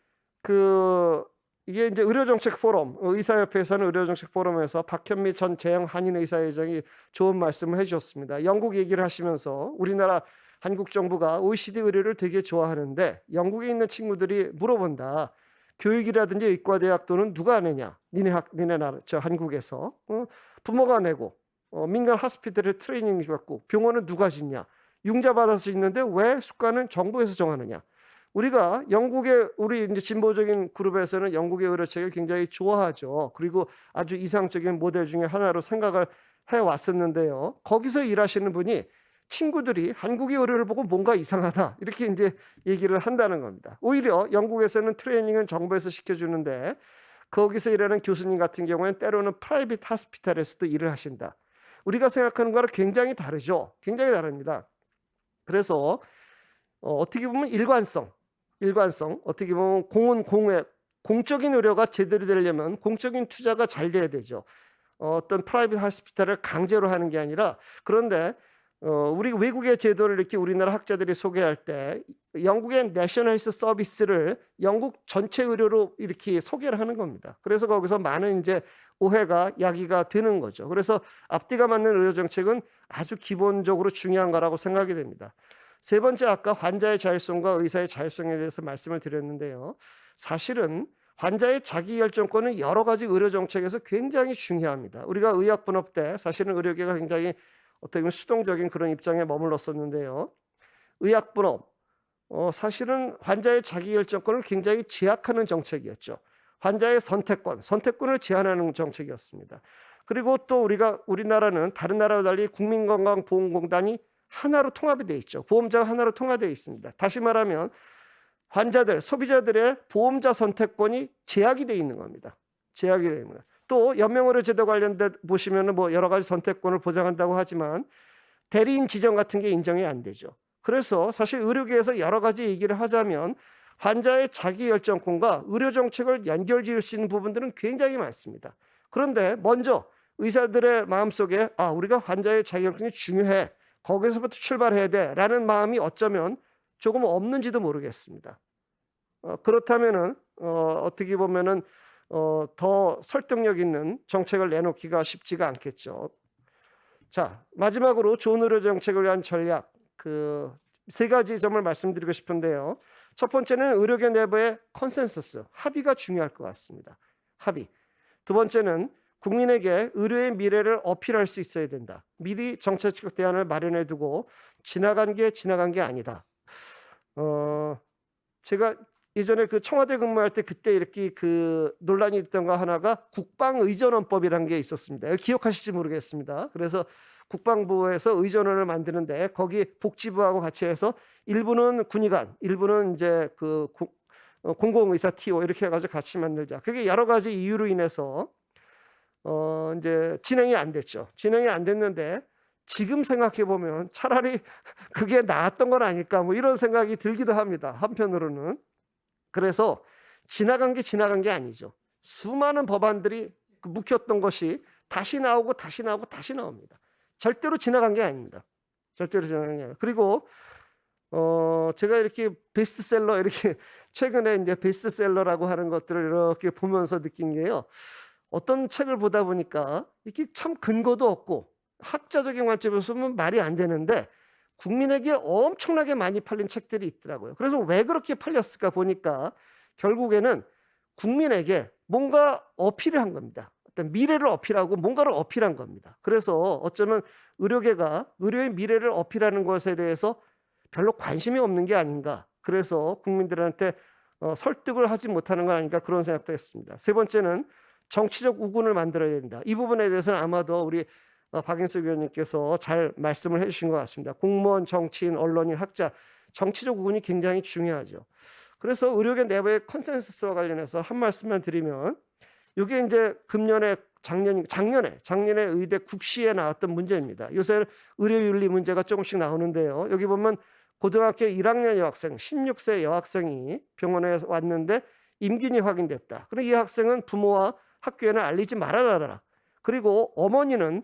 이게 이제 의료정책 포럼, 의사협회에서는 의료정책 포럼에서 박현미 전 재영 한인의사회장이 좋은 말씀을 해주셨습니다. 영국 얘기를 하시면서 우리나라 한국 정부가 OECD 의료를 되게 좋아하는데 영국에 있는 친구들이 물어본다. 교육이라든지 의과대학도는 누가 내냐? 니네 나라, 저 한국에서. 부모가 내고 민간 하스피탈에 트레이닝 받고 병원은 누가 짓냐? 융자 받아서 짓는데 왜 수가는 정부에서 정하느냐? 우리가 영국의 우리 이제 진보적인 그룹에서는 영국의 의료체계를 굉장히 좋아하죠. 그리고 아주 이상적인 모델 중에 하나로 생각을 해왔었는데요. 거기서 일하시는 분이 친구들이 한국의 의료를 보고 뭔가 이상하다 이렇게 이제 얘기를 한다는 겁니다. 오히려 영국에서는 트레이닝은 정부에서 시켜주는데 거기서 일하는 교수님 같은 경우에는 때로는 프라이빗 하스피탈에서도 일을 하신다. 우리가 생각하는 거랑 굉장히 다르죠. 굉장히 다릅니다. 그래서 어떻게 보면 일관성 어떻게 보면 공적인 의료가 제대로 되려면 공적인 투자가 잘 돼야 되죠. 어떤 프라이빗 하스피탈을 강제로 하는 게 아니라 그런데 우리 외국의 제도를 이렇게 우리나라 학자들이 소개할 때 영국의 내셔널 헬스 서비스를 영국 전체 의료로 이렇게 소개를 하는 겁니다. 그래서 거기서 많은 이제 오해가 야기가 되는 거죠. 그래서 앞뒤가 맞는 의료 정책은 아주 기본적으로 중요한 거라고 생각이 됩니다. 세 번째, 아까 환자의 자율성과 의사의 자율성에 대해서 말씀을 드렸는데요. 사실은 환자의 자기결정권은 여러 가지 의료 정책에서 굉장히 중요합니다. 우리가 의학분업 때 사실은 의료계가 굉장히 어떻게 보면 수동적인 그런 입장에 머물렀었는데요. 의학분업 사실은 환자의 자기결정권을 굉장히 제약하는 정책이었죠. 환자의 선택권을 제한하는 정책이었습니다. 그리고 또 우리나라는 다른 나라와 달리 국민건강보험공단이 하나로 통합이 되어 있죠. 보험자가 하나로 통합되어 있습니다. 다시 말하면 환자들, 소비자들의 보험자 선택권이 제약이 되어 있는 겁니다. 제약이 되어 있는 겁니다. 또 연명의료제도 관련돼 보시면 뭐 여러 가지 선택권을 보장한다고 하지만 대리인 지정 같은 게 인정이 안 되죠. 그래서 사실 의료계에서 여러 가지 얘기를 하자면 환자의 자기결정권과 의료정책을 연결지을 수 있는 부분들은 굉장히 많습니다. 그런데 먼저 의사들의 마음속에 우리가 환자의 자기결정이 중요해. 거기서부터 출발해야 돼라는 마음이 어쩌면 조금 없는지도 모르겠습니다. 그렇다면은 어떻게 보면은 더 설득력 있는 정책을 내놓기가 쉽지가 않겠죠. 자, 마지막으로 좋은 의료 정책을 위한 전략 세 가지 점을 말씀드리고 싶은데요. 첫 번째는 의료계 내부의 컨센서스, 합의가 중요할 것 같습니다. 합의. 두 번째는 국민에게 의료의 미래를 어필할 수 있어야 된다. 미리 정책적 대안을 마련해 두고 지나간 게 아니다. 제가 예전에 청와대 근무할 때 그때 이렇게 논란이 있던 거 하나가 국방의전원법이라는 게 있었습니다. 기억하실지 모르겠습니다. 그래서 국방부에서 의전원을 만드는데 거기 복지부하고 같이 해서 일부는 군의관, 일부는 이제 공공의사 TO 이렇게 해가지고 같이 만들자. 그게 여러 가지 이유로 인해서 이제 진행이 안 됐죠. 진행이 안 됐는데 지금 생각해 보면 차라리 그게 나았던 건 아닐까 뭐 이런 생각이 들기도 합니다. 한편으로는. 그래서 지나간 게 아니죠. 수많은 법안들이 묵혔던 것이 다시 나오고 다시 나옵니다. 절대로 지나간 게 아닙니다. 절대로 지나간 게 아니에요. 그리고 제가 이렇게 베스트셀러 이렇게 최근에 이제 베스트셀러라고 하는 것들을 이렇게 보면서 느낀 게요. 어떤 책을 보다 보니까 이렇게 참 근거도 없고 학자적인 관점에서 보면 말이 안 되는데 국민에게 엄청나게 많이 팔린 책들이 있더라고요. 그래서 왜 그렇게 팔렸을까 보니까 결국에는 국민에게 뭔가 어필을 한 겁니다. 어떤 미래를 어필하고 뭔가를 어필한 겁니다. 그래서 어쩌면 의료계가 의료의 미래를 어필하는 것에 대해서 별로 관심이 없는 게 아닌가. 그래서 국민들한테 설득을 하지 못하는 건 아닌가 그런 생각도 했습니다. 세 번째는 정치적 우군을 만들어야 된다. 이 부분에 대해서는 아마도 우리 박인숙 의원님께서 잘 말씀을 해주신 것 같습니다. 공무원, 정치인, 언론인, 학자, 정치적 우군이 굉장히 중요하죠. 그래서 의료계 내부의 컨센서스와 관련해서 한 말씀만 드리면 이게 이제 작년에 의대 국시에 나왔던 문제입니다. 요새 의료윤리 문제가 조금씩 나오는데요. 여기 보면 고등학교 1학년 여학생, 16세 여학생이 병원에 왔는데 임균이 확인됐다. 그런데 이 학생은 부모와 학교에는 알리지 말아라. 그리고 어머니는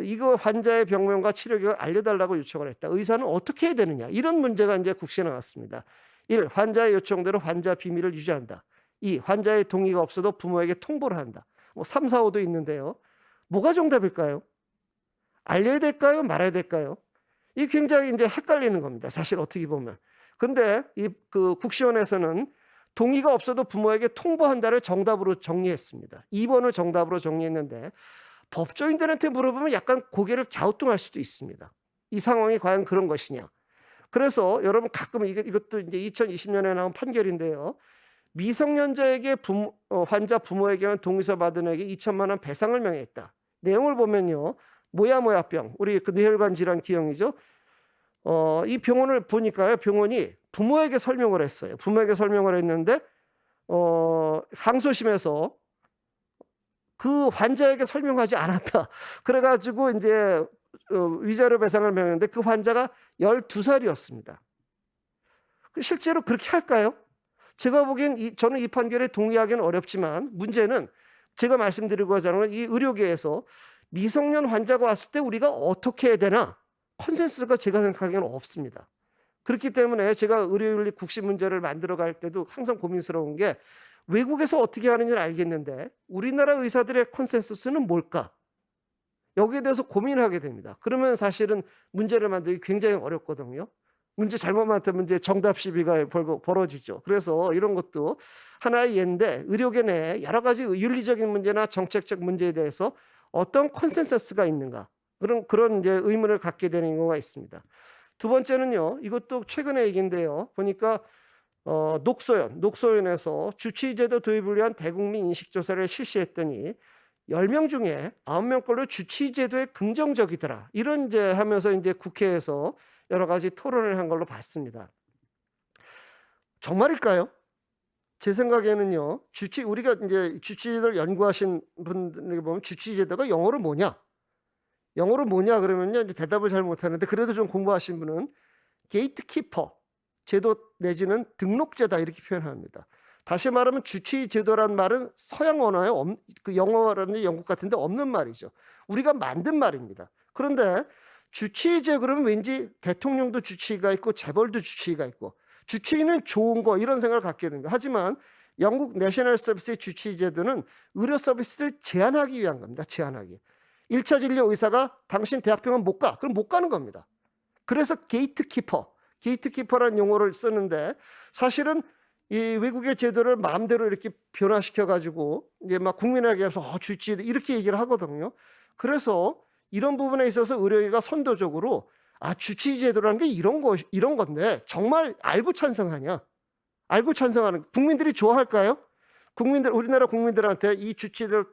이거 환자의 병명과 치료기를 알려달라고 요청을 했다. 의사는 어떻게 해야 되느냐. 이런 문제가 이제 국시에 나왔습니다. 1. 환자의 요청대로 환자 비밀을 유지한다. 2. 환자의 동의가 없어도 부모에게 통보를 한다. 3, 4, 5도 있는데요. 뭐가 정답일까요? 알려야 될까요? 말아야 될까요? 이 굉장히 이제 헷갈리는 겁니다. 사실 어떻게 보면. 근데 그 국시원에서는 동의가 없어도 부모에게 통보한다를 정답으로 정리했습니다. 2번을 정답으로 정리했는데 법조인들한테 물어보면 약간 고개를 갸우뚱할 수도 있습니다. 이 상황이 과연 그런 것이냐. 그래서 여러분 가끔 이것도 이제 2020년에 나온 판결인데요. 미성년자에게 환자 부모에게만 동의서 받은 에게 2천만 원 배상을 명했다. 내용을 보면요. 모야모야병, 우리 그 뇌혈관 질환 기형이죠. 이 병원을 보니까요. 병원이 부모에게 설명을 했어요. 부모에게 설명을 했는데 항소심에서 그 환자에게 설명하지 않았다. 그래가지고 이제 위자료 배상을 명했는데 그 환자가 12살이었습니다. 실제로 그렇게 할까요? 제가 보기엔 저는 이 판결에 동의하기는 어렵지만 문제는 제가 말씀드리고자 하는 건 이 의료계에서 미성년 환자가 왔을 때 우리가 어떻게 해야 되나 컨센서스가 제가 생각하기에는 없습니다. 그렇기 때문에 제가 의료윤리 국시 문제를 만들어 갈 때도 항상 고민스러운 게 외국에서 어떻게 하는지는 알겠는데 우리나라 의사들의 컨센서스는 뭘까? 여기에 대해서 고민을 하게 됩니다. 그러면 사실은 문제를 만들기 굉장히 어렵거든요. 문제 잘못 만들면 이제 정답 시비가 벌어지죠. 그래서 이런 것도 하나의 예인데 의료계 내에 여러 가지 윤리적인 문제나 정책적 문제에 대해서 어떤 컨센서스가 있는가 그런 이제 의문을 갖게 되는 경우가 있습니다. 두 번째는요. 이것도 최근의 얘기인데요. 보니까 녹소연에서 주치의제도 도입을 위한 대국민 인식조사를 실시했더니 10명 중에 9명 걸로 주치의제도에 긍정적이더라. 이런 이제 하면서 이제 국회에서 여러 가지 토론을 한 걸로 봤습니다. 정말일까요? 제 생각에는요. 우리가 이제 주치의제도를 연구하신 분들에게 보면 주치의제도가 영어로 뭐냐? 그러면요. 이제 대답을 잘 못하는데 그래도 좀 공부하신 분은 게이트키퍼 제도 내지는 등록제다 이렇게 표현합니다. 다시 말하면 주치의제도란 말은 서양 언어에 그 영어라든지 영국 같은 데 없는 말이죠. 우리가 만든 말입니다. 그런데 주치의제 그러면 왠지 대통령도 주치의가 있고 재벌도 주치의가 있고 주치의는 좋은 거 이런 생각을 갖게 됩니다. 하지만 영국 내셔널 서비스의 주치의제도는 의료 서비스를 제한하기 위한 겁니다. 제한하기. 1차 진료 의사가 당신 대학병원 못 가. 그럼 못 가는 겁니다. 그래서 게이트키퍼라는 용어를 쓰는데 사실은 이 외국의 제도를 마음대로 이렇게 변화시켜 가지고 이제 막 국민에게 해서 주치의 이렇게 얘기를 하거든요. 그래서 이런 부분에 있어서 의료계가 선도적으로 주치의 제도라는 게 이런 건데 정말 알고 찬성하냐? 알고 찬성하는 국민들이 좋아할까요? 우리나라 국민들한테 이 주치의를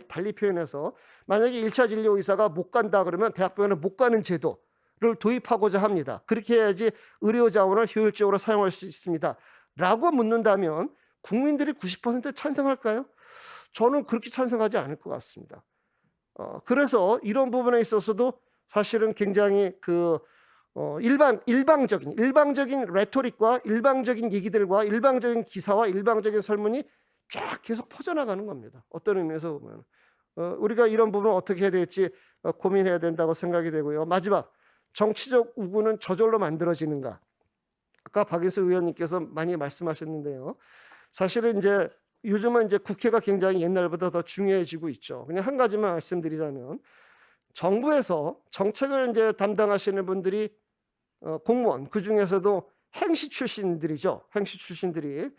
달리 표현해서 만약에 1차 진료 의사가 못 간다 그러면 대학병원에 못 가는 제도를 도입하고자 합니다. 그렇게 해야지 의료 자원을 효율적으로 사용할 수 있습니다. 라고 묻는다면 국민들이 90% 찬성할까요? 저는 그렇게 찬성하지 않을 것 같습니다. 그래서 이런 부분에 있어서도 사실은 굉장히 일방적인 레토릭과 일방적인 얘기들과 일방적인 기사와 일방적인 설문이 쫙 계속 퍼져나가는 겁니다. 어떤 의미에서 보면 우리가 이런 부분을 어떻게 해야 될지 고민해야 된다고 생각이 되고요. 마지막 정치적 우군은 저절로 만들어지는가? 아까 박인수 의원님께서 많이 말씀하셨는데요. 사실은 이제 요즘은 이제 국회가 굉장히 옛날보다 더 중요해지고 있죠. 그냥 한 가지만 말씀드리자면 정부에서 정책을 이제 담당하시는 분들이 공무원 그 중에서도 행시 출신들이죠. 행시 출신들이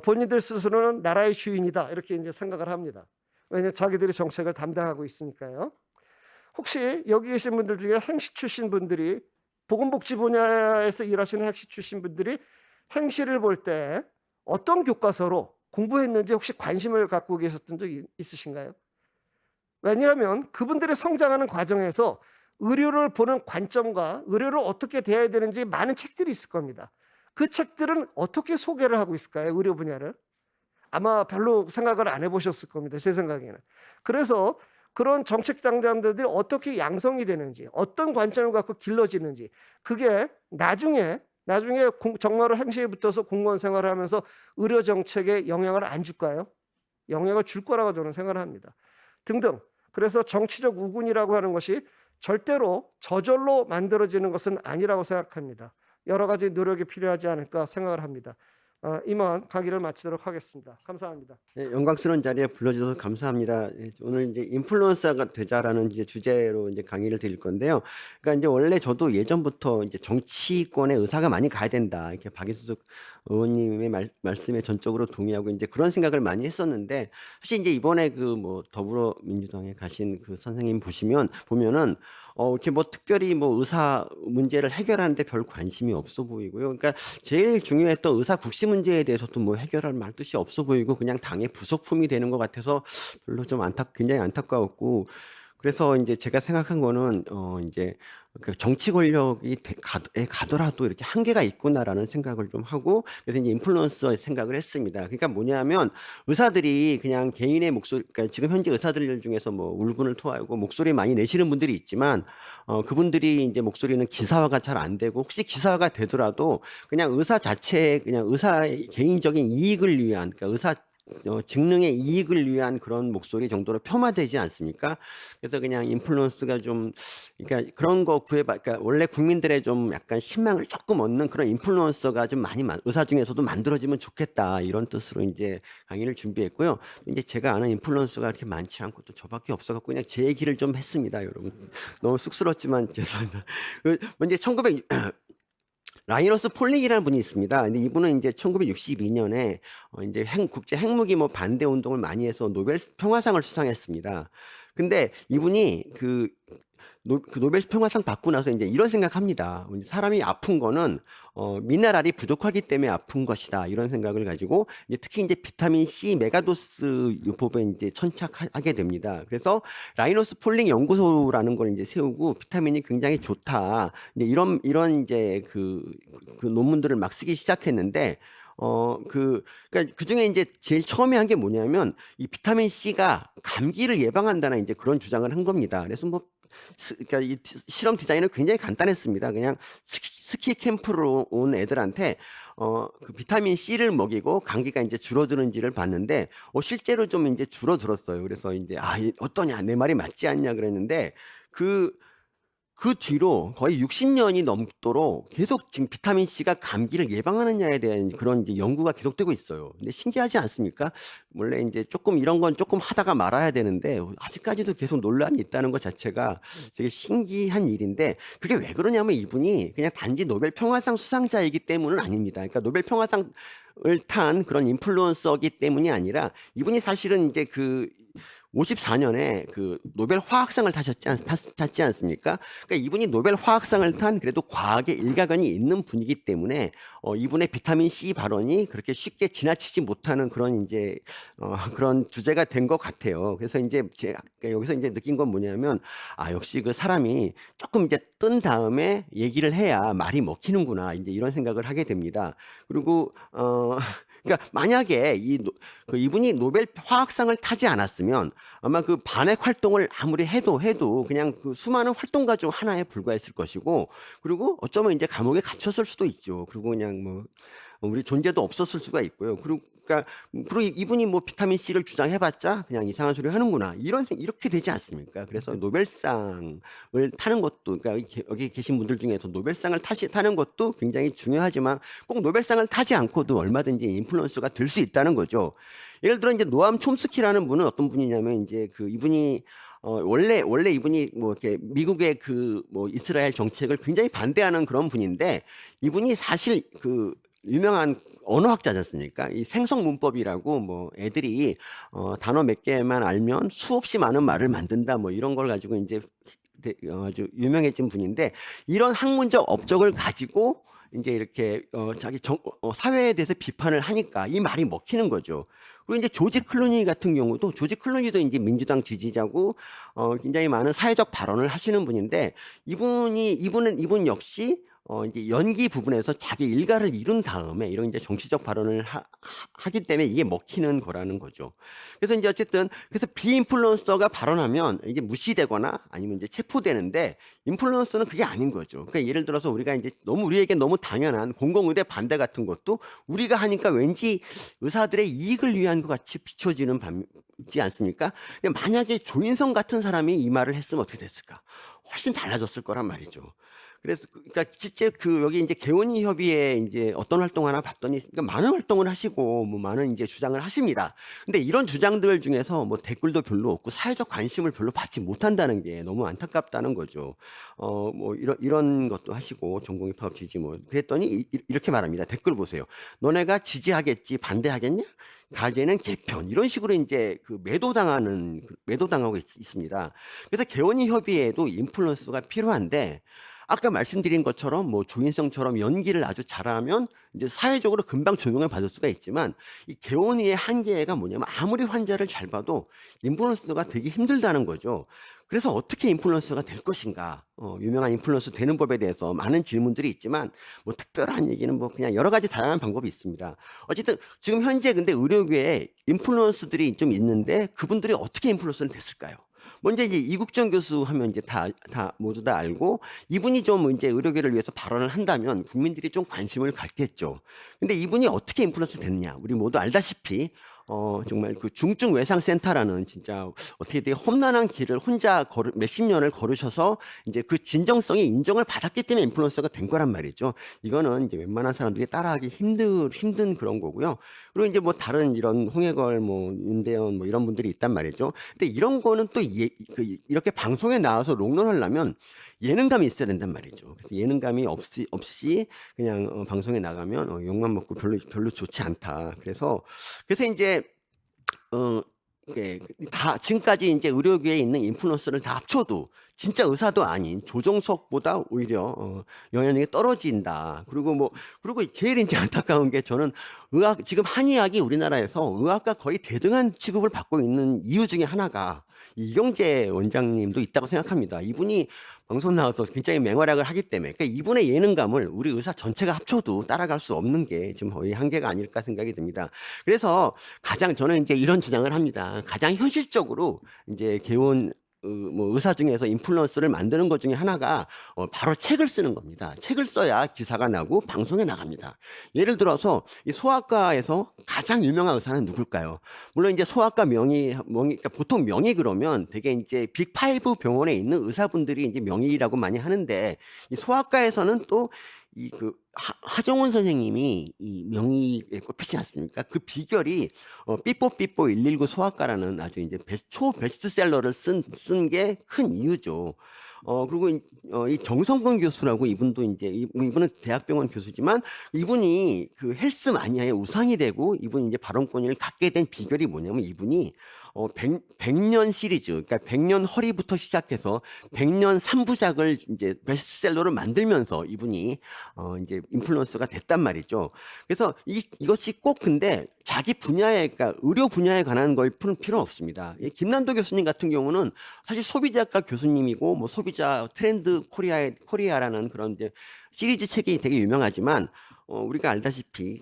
본인들 스스로는 나라의 주인이다 이렇게 이제 생각을 합니다. 왜냐하면 자기들이 정책을 담당하고 있으니까요. 혹시 여기 계신 분들 중에 행시 출신 분들이 보건복지 분야에서 일하시는 행시 출신 분들이 행시를 볼 때 어떤 교과서로 공부했는지 혹시 관심을 갖고 계셨던 적 있으신가요? 왜냐하면 그분들이 성장하는 과정에서 의료를 보는 관점과 의료를 어떻게 대해야 되는지 많은 책들이 있을 겁니다. 그 책들은 어떻게 소개를 하고 있을까요? 의료 분야를. 아마 별로 생각을 안 해보셨을 겁니다. 제 생각에는. 그래서 그런 정책 당당자들이 어떻게 양성이 되는지, 어떤 관점을 갖고 길러지는지, 그게 나중에 정말로 행시에 붙어서 공무원 생활을 하면서 의료 정책에 영향을 안 줄까요? 영향을 줄 거라고 저는 생각을 합니다. 등등. 그래서 정치적 우군이라고 하는 것이 절대로 저절로 만들어지는 것은 아니라고 생각합니다. 여러 가지 노력이 필요하지 않을까 생각을 합니다. 이만 강의를 마치도록 하겠습니다. 감사합니다. 네, 영광스러운 자리에 불러주셔서 감사합니다. 오늘 이제 인플루언서가 되자라는 이제 주제로 이제 강의를 드릴 건데요. 그러니까 이제 원래 저도 예전부터 이제 정치권에 의사가 많이 가야 된다. 이렇게 박인숙 의원님의 말씀에 전적으로 동의하고 이제 그런 생각을 많이 했었는데, 사실 이제 이번에 그 뭐 더불어민주당에 가신 그 선생님 보면은 이렇게 뭐 특별히 뭐 의사 문제를 해결하는데 별 관심이 없어 보이고요. 그러니까 제일 중요했던 의사 국시 문제에 대해서도 뭐 해결할 말 뜻이 없어 보이고 그냥 당의 부속품이 되는 것 같아서 별로 좀 굉장히 안타까웠고, 그래서 이제 제가 생각한 거는 이제 그 정치 권력이 가더라도 이렇게 한계가 있구나라는 생각을 좀 하고, 그래서 이제 인플루언서의 생각을 했습니다. 그러니까 뭐냐면 의사들이 그냥 개인의 목소리, 그러니까 지금 현재 의사들 중에서 뭐 울분을 토하고 목소리 많이 내시는 분들이 있지만 그분들이 이제 목소리는 기사화가 잘 안 되고, 혹시 기사화가 되더라도 그냥 의사 자체의 그냥 의사의 개인적인 이익을 위한, 그러니까 의사 직능의 이익을 위한 그런 목소리 정도로 폄하되지 않습니까? 그래서 그냥 인플루언스가 좀, 그러니까 그런 거 그러니까 원래 국민들의 좀 약간 희망을 조금 얻는 그런 인플루언서가 좀 의사 중에서도 만들어지면 좋겠다, 이런 뜻으로 이제 강의를 준비했고요. 이제 제가 아는 인플루언서가 그렇게 많지 않고 또 저밖에 없어갖고 그냥 제 얘기를 좀 했습니다, 여러분. 너무 쑥스럽지만 죄송합니다. 이제 라이너스 폴링이라는 분이 있습니다. 근데 이분은 이제 1962년에 이제 국제 핵무기 뭐 반대 운동을 많이 해서 노벨 평화상을 수상했습니다. 근데 이분이 그 노벨 평화상 받고 나서 이제 이런 생각합니다. 사람이 아픈 거는 미네랄이 부족하기 때문에 아픈 것이다, 이런 생각을 가지고 이제 특히 이제 비타민 C 메가도스 요법에 이제 천착하게 됩니다. 그래서 라이너스 폴링 연구소라는 걸 이제 세우고 비타민이 굉장히 좋다, 이제 이런 이제 그 논문들을 막 쓰기 시작했는데, 그러니까 그 중에 이제 제일 처음에 한 게 뭐냐면 이 비타민 C가 감기를 예방한다는 이제 그런 주장을 한 겁니다. 그래서 뭐 그러니까 이 실험 디자인은 굉장히 간단했습니다. 그냥 스키 캠프로 온 애들한테 그 비타민 C를 먹이고 감기가 이제 줄어드는지를 봤는데 실제로 좀 이제 줄어들었어요. 그래서 이제 어떠냐, 내 말이 맞지 않냐 그랬는데 그 뒤로 거의 60년이 넘도록 계속 지금 비타민 C가 감기를 예방하느냐에 대한 그런 이제 연구가 계속되고 있어요. 근데 신기하지 않습니까? 원래 이제 조금 이런 건 조금 하다가 말아야 되는데 아직까지도 계속 논란이 있다는 것 자체가 되게 신기한 일인데, 그게 왜 그러냐면 이분이 그냥 단지 노벨 평화상 수상자이기 때문은 아닙니다. 그러니까 노벨 평화상을 탄 그런 인플루언서이기 때문이 아니라 이분이 사실은 이제 54년에 그 노벨 화학상을 탔지 않습니까? 그러니까 이분이 노벨 화학상을 탄 그래도 과학의 일가견이 있는 분이기 때문에 이분의 비타민 C 발언이 그렇게 쉽게 지나치지 못하는 그런 이제 그런 주제가 된 것 같아요. 그래서 이제 제가 여기서 이제 느낀 건 뭐냐면 역시 그 사람이 조금 이제 뜬 다음에 얘기를 해야 말이 먹히는구나, 이제 이런 생각을 하게 됩니다. 그리고 그러니까 만약에 이분이 노벨 화학상을 타지 않았으면 아마 그 반핵 활동을 아무리 해도 그냥 그 수많은 활동가 중 하나에 불과했을 것이고, 그리고 어쩌면 이제 감옥에 갇혔을 수도 있죠. 그리고 그냥 뭐 우리 존재도 없었을 수가 있고요. 그리고 이분이 뭐 비타민 C를 주장해봤자 그냥 이상한 소리 하는구나, 이렇게 되지 않습니까? 그래서 노벨상을 타는 것도, 그러니까 여기 계신 분들 중에서 노벨상을 타는 것도 굉장히 중요하지만 꼭 노벨상을 타지 않고도 얼마든지 인플루언서가 될 수 있다는 거죠. 예를 들어 이제 노암 촘스키라는 분은 어떤 분이냐면 이제 이분이 원래 이분이 뭐 이렇게 미국의 그 뭐 이스라엘 정책을 굉장히 반대하는 그런 분인데, 이분이 사실 유명한 언어학자지 않습니까? 이 생성 문법이라고 뭐 애들이 단어 몇 개만 알면 수없이 많은 말을 만든다, 뭐 이런 걸 가지고 이제 아주 유명해진 분인데, 이런 학문적 업적을 가지고 이제 이렇게 자기 사회에 대해서 비판을 하니까 이 말이 먹히는 거죠. 그리고 이제 조지 클루니 같은 경우도, 조지 클루니도 이제 민주당 지지자고 굉장히 많은 사회적 발언을 하시는 분인데, 이분 역시 이제 연기 부분에서 자기 일가를 이룬 다음에 이런 이제 정치적 발언을 하기 때문에 이게 먹히는 거라는 거죠. 그래서 이제 어쨌든 그래서 비인플루언서가 발언하면 이게 무시되거나 아니면 이제 체포되는데 인플루언서는 그게 아닌 거죠. 그러니까 예를 들어서 우리가 이제 우리에게 너무 당연한 공공의대 반대 같은 것도 우리가 하니까 왠지 의사들의 이익을 위한 것 같이 비춰지는 있지 않습니까? 만약에 조인성 같은 사람이 이 말을 했으면 어떻게 됐을까? 훨씬 달라졌을 거란 말이죠. 그래서 그러니까 실제 여기 이제 개원이 협의회 이제 어떤 활동 하나 봤더니 그러니까 많은 활동을 하시고 뭐 많은 이제 주장을 하십니다. 근데 이런 주장들 중에서 뭐 댓글도 별로 없고 사회적 관심을 별로 받지 못한다는 게 너무 안타깝다는 거죠. 뭐 이런 것도 하시고 전공의 파업 지지 뭐 그랬더니 이렇게 말합니다. 댓글 보세요. 너네가 지지하겠지 반대하겠냐? 가게는 개편 이런 식으로 이제 매도당하고 있습니다. 그래서 개원이 협의회에도 인플루언서가 필요한데 아까 말씀드린 것처럼 뭐 조인성처럼 연기를 아주 잘하면 이제 사회적으로 금방 조명을 받을 수가 있지만 이 개원이의 한계가 뭐냐면 아무리 환자를 잘 봐도 인플루언서가 되기 힘들다는 거죠. 그래서 어떻게 인플루언서가 될 것인가? 유명한 인플루언서 되는 법에 대해서 많은 질문들이 있지만 뭐 특별한 얘기는 뭐 그냥 여러 가지 다양한 방법이 있습니다. 어쨌든 지금 현재 근데 의료계에 인플루언서들이 좀 있는데 그분들이 어떻게 인플루언서는 됐을까요? 먼저 이제 이국정 교수 하면 이제 모두 다 알고 이분이 좀 이제 의료계를 위해서 발언을 한다면 국민들이 좀 관심을 갖겠죠. 근데 이분이 어떻게 인플루언서 됐냐? 우리 모두 알다시피 정말 그 중증 외상센터라는 진짜 어떻게 되게 험난한 길을 혼자 몇십 년을 걸으셔서 이제 그 진정성이 인정을 받았기 때문에 인플루언서가 된 거란 말이죠. 이거는 이제 웬만한 사람들이 따라하기 힘든 그런 거고요. 그리고 이제 뭐 다른 이런 홍해걸 뭐 윤대현 뭐 이런 분들이 있단 말이죠. 근데 이런 거는 또 이렇게 방송에 나와서 롱런하려면 예능감이 있어야 된단 말이죠. 그래서 예능감이 없이 그냥 방송에 나가면 욕만 먹고 별로 좋지 않다. 그래서 이제 다 지금까지 이제 의료계에 있는 인플루언서를 다 합쳐도 진짜 의사도 아닌 조정석보다 오히려 영향력이 떨어진다. 그리고 제일 이제 안타까운 게 저는 지금 한의학이 우리나라에서 의학과 거의 대등한 취급을 받고 있는 이유 중에 하나가 이경재 원장님도 있다고 생각합니다. 이분이 방송 나와서 굉장히 맹활약을 하기 때문에 그러니까 이분의 예능감을 우리 의사 전체가 합쳐도 따라갈 수 없는 게 지금 거의 한계가 아닐까 생각이 듭니다. 그래서 저는 이제 이런 주장을 합니다. 가장 현실적으로 이제 개원 뭐 의사 중에서 인플루언서를 만드는 것 중에 하나가 바로 책을 쓰는 겁니다. 책을 써야 기사가 나고 방송에 나갑니다. 예를 들어서 이 소아과에서 가장 유명한 의사는 누굴까요? 물론 이제 소아과 그러니까 보통 명의 그러면 되게 이제 빅5 병원에 있는 의사분들이 이제 명의라고 많이 하는데 이 소아과에서는 또 하정원 선생님이 이 명의에 꼽히지 않습니까? 그 비결이 삐뽀삐뽀 119 소아과라는 아주 이제 초 베스트셀러를 쓴 게 큰 이유죠. 그리고 이 정성근 교수라고 이분도 이제 이분은 대학병원 교수지만 이분이 그 헬스 마니아의 우상이 되고 이분이 이제 발언권을 갖게 된 비결이 뭐냐면 이분이 100년 시리즈, 그러니까 100년 허리부터 시작해서 100년 3부작을 이제 베스트셀러를 만들면서 이분이 이제 인플루언서가 됐단 말이죠. 그래서 이것이 꼭 근데 자기 분야에, 그러니까 의료 분야에 관한 걸 푸는 필요는 없습니다. 김난도 교수님 같은 경우는 사실 소비자과 교수님이고 뭐 소비자 트렌드 코리아라는 그런 이제 시리즈 책이 되게 유명하지만 우리가 알다시피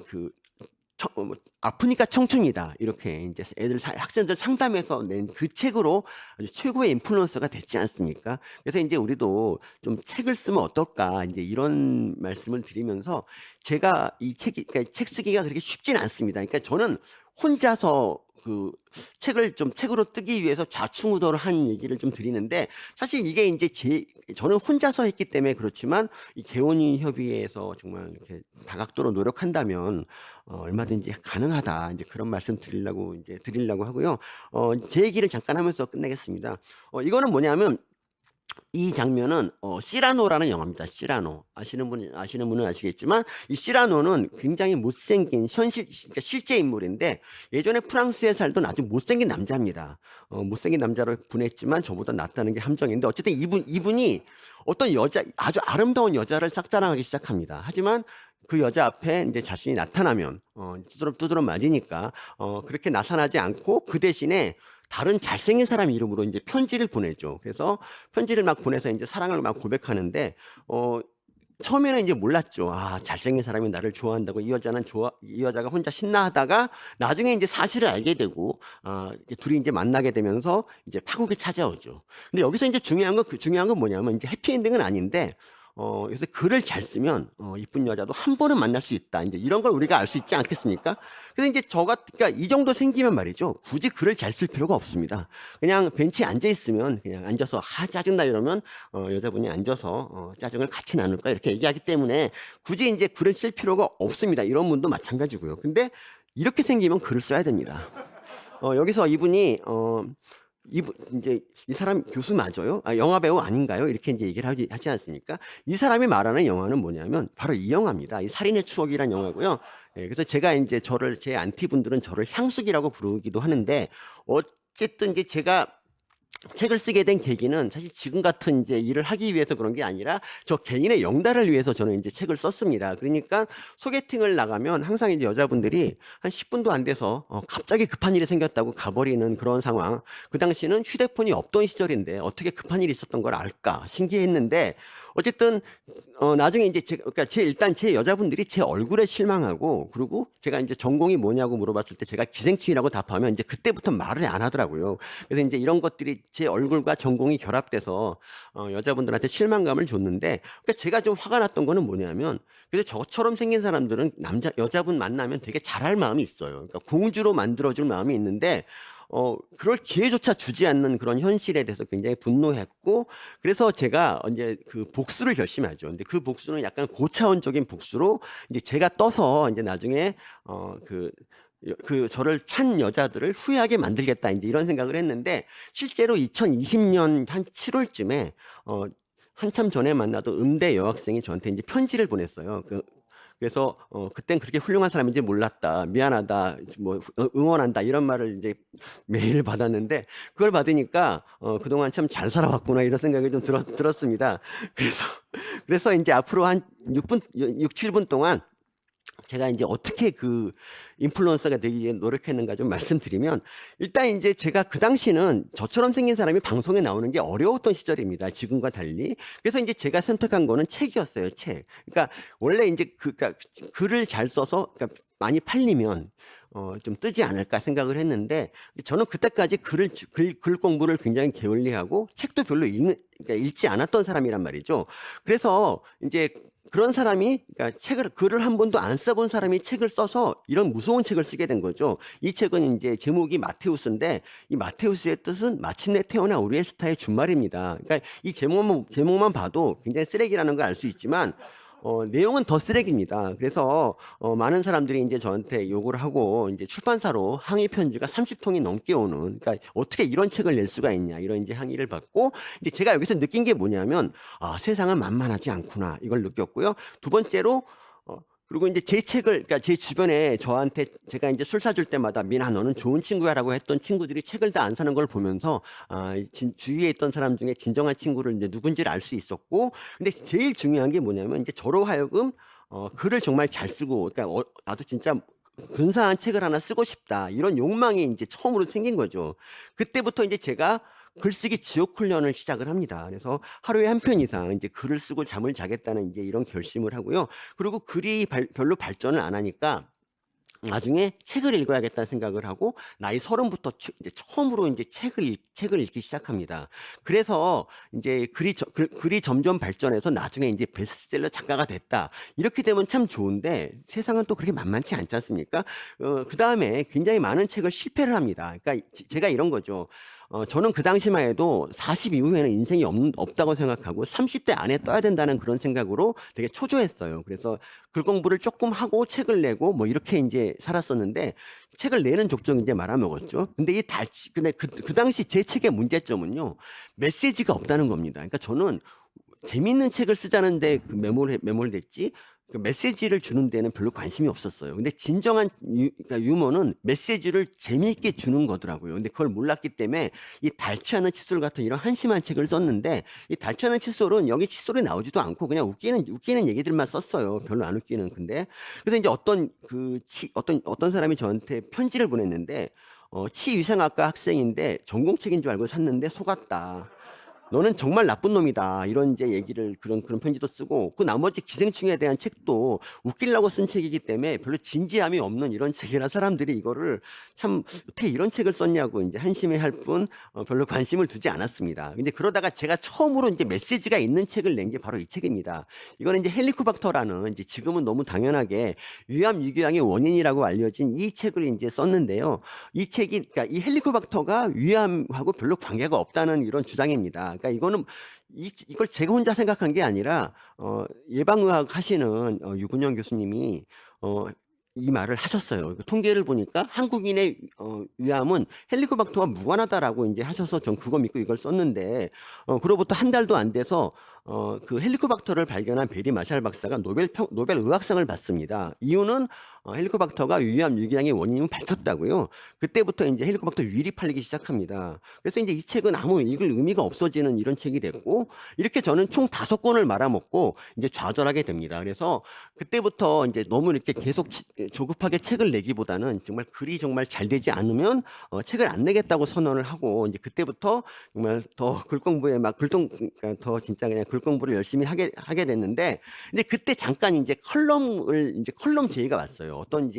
아프니까 청춘이다 이렇게 이제 학생들 상담해서 낸 그 책으로 아주 최고의 인플루언서가 됐지 않습니까? 그래서 이제 우리도 좀 책을 쓰면 어떨까 이제 이런 말씀을 드리면서 제가 그러니까 책 쓰기가 그렇게 쉽진 않습니다. 그러니까 저는 혼자서 그 책으로 뜨기 위해서 좌충우돌을 한 얘기를 좀 드리는데 사실 이게 이제 저는 혼자서 했기 때문에 그렇지만 이 개원이 협의회에서 정말 이렇게 다각도로 노력한다면 얼마든지 가능하다 이제 그런 말씀 드리려고 하고요. 제 얘기를 잠깐 하면서 끝내겠습니다. 이거는 뭐냐면 이 장면은 시라노라는 영화입니다. 시라노 아시는 분은 아시겠지만 이 시라노는 굉장히 못생긴 그러니까 실제 인물인데 예전에 프랑스에 살던 아주 못생긴 남자입니다. 못생긴 남자로 분했지만 저보다 낫다는 게 함정인데 어쨌든 이분이 어떤 아주 아름다운 여자를 짝사랑하기 시작합니다. 하지만 그 여자 앞에 이제 자신이 나타나면 두드러 맞으니까 그렇게 나타나지 않고 그 대신에 다른 잘생긴 사람 이름으로 이제 편지를 보내죠. 그래서 편지를 막 보내서 이제 사랑을 막 고백하는데 처음에는 이제 몰랐죠. 아, 잘생긴 사람이 나를 좋아한다고 이 여자가 혼자 신나하다가 나중에 이제 사실을 알게 되고, 이렇게 둘이 이제 만나게 되면서 이제 파국이 찾아오죠. 근데 여기서 이제 중요한 건 뭐냐면 이제 해피엔딩은 아닌데, 그래서 글을 잘 쓰면 이쁜 여자도 한 번은 만날 수 있다. 이제 이런 걸 우리가 알 수 있지 않겠습니까? 그래서 이제 그러니까 이 정도 생기면 말이죠. 굳이 글을 잘 쓸 필요가 없습니다. 그냥 벤치에 앉아 있으면 그냥 앉아서 짜증나 이러면 여자분이 앉아서 짜증을 같이 나눌까 이렇게 얘기하기 때문에 굳이 이제 글을 쓸 필요가 없습니다. 이런 분도 마찬가지고요. 근데 이렇게 생기면 글을 써야 됩니다. 여기서 이분이 이제 이 사람 교수 맞아요? 영화 배우 아닌가요? 이렇게 이제 얘기를 하지 않습니까? 이 사람이 말하는 영화는 뭐냐면 바로 이 영화입니다. 이 살인의 추억이란 영화고요. 그래서 제가 이제 제 안티 분들은 저를 향수기라고 부르기도 하는데 어쨌든 이제 제가 책을 쓰게 된 계기는 사실 지금 같은 이제 일을 하기 위해서 그런 게 아니라 저 개인의 영달을 위해서 저는 이제 책을 썼습니다. 그러니까 소개팅을 나가면 항상 이제 여자분들이 한 10분도 안 돼서 갑자기 급한 일이 생겼다고 가버리는 그런 상황. 그 당시는 휴대폰이 없던 시절인데 어떻게 급한 일이 있었던 걸 알까 신기했는데 어쨌든 나중에 이제 그러니까 일단 제 여자분들이 제 얼굴에 실망하고 그리고 제가 이제 전공이 뭐냐고 물어봤을 때 제가 기생충이라고 답하면 이제 그때부터 말을 안 하더라고요. 그래서 이제 이런 것들이 제 얼굴과 전공이 결합돼서 여자분들한테 실망감을 줬는데 그러니까 제가 좀 화가 났던 거는 뭐냐면 그래서 저처럼 생긴 사람들은 여자분 만나면 되게 잘할 마음이 있어요. 그러니까 공주로 만들어줄 마음이 있는데 그럴 기회조차 주지 않는 그런 현실에 대해서 굉장히 분노했고, 그래서 제가 이제 그 복수를 결심하죠. 근데 그 복수는 약간 고차원적인 복수로 이제 제가 떠서 이제 나중에 저를 찬 여자들을 후회하게 만들겠다 이제 이런 생각을 했는데 실제로 2020년 한 7월쯤에 한참 전에 만나던 음대 여학생이 저한테 이제 편지를 보냈어요. 그래서 그땐 그렇게 훌륭한 사람인지 몰랐다. 미안하다. 뭐 응원한다. 이런 말을 이제 메일을 받았는데 그걸 받으니까 그동안 참 잘 살아왔구나 이런 생각이 좀 들었습니다. 그래서 이제 앞으로 한 6, 7분 동안 제가 이제 어떻게 그 인플루언서가 되기 위해 노력했는가 좀 말씀드리면 일단 이제 제가 그 당시는 저처럼 생긴 사람이 방송에 나오는 게 어려웠던 시절입니다. 지금과 달리. 그래서 이제 제가 선택한 거는 책이었어요. 책. 그러니까 원래 이제 그러니까 글을 잘 써서 그러니까 많이 팔리면 좀 뜨지 않을까 생각을 했는데 저는 그때까지 글 공부를 굉장히 게을리하고 책도 별로 그러니까 읽지 않았던 사람이란 말이죠. 그래서 이제 그런 사람이 그러니까 글을 한 번도 안 써본 사람이 책을 써서 이런 무서운 책을 쓰게 된 거죠. 이 책은 이제 제목이 마테우스인데 이 마테우스의 뜻은 마침내 태어난 우리의 스타의 준말입니다. 그러니까 이 제목만 봐도 굉장히 쓰레기라는 걸 알 수 있지만 내용은 더 쓰레기입니다. 그래서 많은 사람들이 이제 저한테 요구를 하고 이제 출판사로 항의 편지가 30통이 넘게 오는, 그러니까 어떻게 이런 책을 낼 수가 있냐 이런 이제 항의를 받고 이제 제가 여기서 느낀 게 뭐냐면 세상은 만만하지 않구나 이걸 느꼈고요. 두 번째로 그리고 이제 제 책을 그러니까 제 주변에 저한테 제가 이제 술 사줄 때마다 미나 너는 좋은 친구야라고 했던 친구들이 책을 다 안 사는 걸 보면서 주위에 있던 사람 중에 진정한 친구를 이제 누군지를 알 수 있었고 근데 제일 중요한 게 뭐냐면 이제 저로 하여금 글을 정말 잘 쓰고 그러니까 나도 진짜 근사한 책을 하나 쓰고 싶다 이런 욕망이 이제 처음으로 생긴 거죠. 그때부터 이제 제가 글쓰기 지옥 훈련을 시작을 합니다. 그래서 하루에 한 편 이상 이제 글을 쓰고 잠을 자겠다는 이제 이런 결심을 하고요. 그리고 글이 별로 발전을 안 하니까 나중에 책을 읽어야겠다는 생각을 하고 나이 30부터 이제 처음으로 이제 책을 읽기 시작합니다. 그래서 이제 글이 점점 발전해서 나중에 이제 베스트셀러 작가가 됐다. 이렇게 되면 참 좋은데 세상은 또 그렇게 만만치 않지 않습니까? 그 다음에 굉장히 많은 책을 실패를 합니다. 그러니까 제가 이런 거죠. 저는 그 당시만 해도 40 이후에는 인생이 없다고 생각하고 30대 안에 떠야 된다는 그런 생각으로 되게 초조했어요. 그래서 글 공부를 조금 하고 책을 내고 뭐 이렇게 이제 살았었는데 책을 내는 족족 이제 말아먹었죠. 근데 근데 그 당시 제 책의 문제점은요. 메시지가 없다는 겁니다. 그러니까 저는 재밌는 책을 쓰자는데 매몰됐지 그 메시지를 주는 데는 별로 관심이 없었어요. 근데 진정한 그러니까 유머는 메시지를 재미있게 주는 거더라고요. 근데 그걸 몰랐기 때문에 이 달치 않은 칫솔 같은 이런 한심한 책을 썼는데 이 달치 않은 칫솔은 여기 칫솔이 나오지도 않고 그냥 웃기는 얘기들만 썼어요. 별로 안 웃기는. 근데 그래서 이제 어떤 사람이 저한테 편지를 보냈는데 치위생학과 학생인데 전공책인 줄 알고 샀는데 속았다. 너는 정말 나쁜 놈이다. 이런 이제 얘기를 그런 편지도 쓰고 그 나머지 기생충에 대한 책도 웃기려고 쓴 책이기 때문에 별로 진지함이 없는 이런 책이라 사람들이 이거를 참 어떻게 이런 책을 썼냐고 이제 한심해 할 뿐 별로 관심을 두지 않았습니다. 근데 그러다가 제가 처음으로 이제 메시지가 있는 책을 낸 게 바로 이 책입니다. 이거는 이제 헬리코박터라는 이제 지금은 너무 당연하게 위암 유교양의 원인이라고 알려진 이 책을 이제 썼는데요. 이 책이 그러니까 이 헬리코박터가 위암하고 별로 관계가 없다는 이런 주장입니다. 그러니까 이거는 이걸 제가 혼자 생각한 게 아니라 예방의학 하시는 유근영 교수님이 이 말을 하셨어요. 통계를 보니까 한국인의 위암은 헬리코박터와 무관하다라고 이제 하셔서 전 그거 믿고 이걸 썼는데 그로부터 한 달도 안 돼서 그 헬리코박터를 발견한 베리 마샬 박사가 노벨 의학상을 받습니다. 이유는 헬리코박터가 위암 유기양의 원인임을 밝혔다고요. 그때부터 이제 헬리코박터 윌이 팔리기 시작합니다. 그래서 이제 이 책은 아무 읽을 의미가 없어지는 이런 책이 됐고 이렇게 저는 총 5권을 말아먹고 이제 좌절하게 됩니다. 그래서 그때부터 이제 너무 이렇게 계속 조급하게 책을 내기보다는 정말 글이 정말 잘 되지 않으면 책을 안 내겠다고 선언을 하고 이제 그때부터 정말 더 글 공부에 그러니까 더 진짜 그냥 글 공부를 열심히 하게 됐는데 근데 그때 잠깐 이제 컬럼 제의가 왔어요. 어떤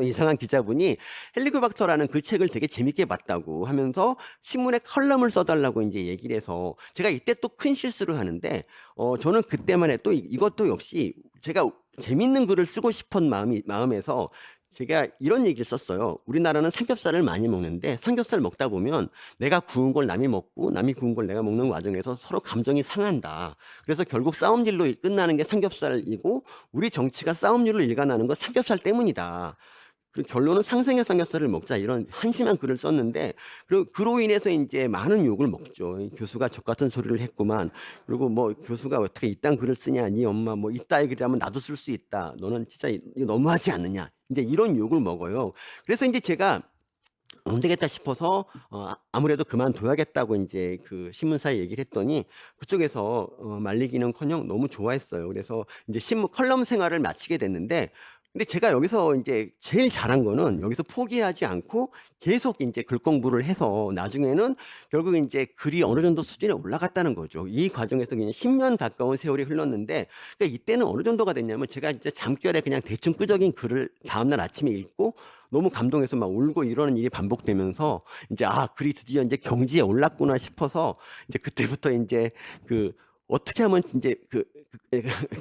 이상한 기자분이 헬리코박터라는 그 책을 되게 재밌게 봤다고 하면서 신문에 컬럼을 써달라고 이제 얘기를 해서 제가 이때 또 큰 실수를 하는데 저는 그때만 해도 이것도 역시 제가 재밌는 글을 쓰고 싶은 마음에서 제가 이런 얘기를 썼어요. 우리나라는 삼겹살을 많이 먹는데 삼겹살 먹다 보면 내가 구운 걸 남이 먹고 남이 구운 걸 내가 먹는 과정에서 서로 감정이 상한다. 그래서 결국 싸움질로 끝나는 게 삼겹살이고 우리 정치가 싸움질로 일관하는 건 삼겹살 때문이다. 그 결론은 상생의 삼겹살을 먹자 이런 한심한 글을 썼는데 그리고 그로 인해서 이제 많은 욕을 먹죠. 교수가 적 같은 소리를 했구만. 그리고 뭐 교수가 어떻게 이딴 글을 쓰냐. 네 엄마 뭐 이따위 글이라면 나도 쓸 수 있다. 너는 진짜 너무하지 않느냐. 이제 이런 욕을 먹어요. 그래서 이제 제가 안 되겠다 싶어서 아무래도 그만둬야겠다고 이제 그 신문사에 얘기를 했더니 그쪽에서 말리기는커녕 너무 좋아했어요. 그래서 이제 신문 컬럼 생활을 마치게 됐는데 근데 제가 여기서 이제 제일 잘한 거는 여기서 포기하지 않고 계속 이제 글 공부를 해서 나중에는 결국 이제 글이 어느 정도 수준에 올라갔다는 거죠. 이 과정에서 그냥 10년 가까운 세월이 흘렀는데 그러니까 이때는 어느 정도가 됐냐면 제가 이제 잠결에 그냥 대충 끄적인 글을 다음날 아침에 읽고 너무 감동해서 막 울고 이러는 일이 반복되면서 이제 글이 드디어 이제 경지에 올랐구나 싶어서 이제 그때부터 이제 어떻게 하면 이제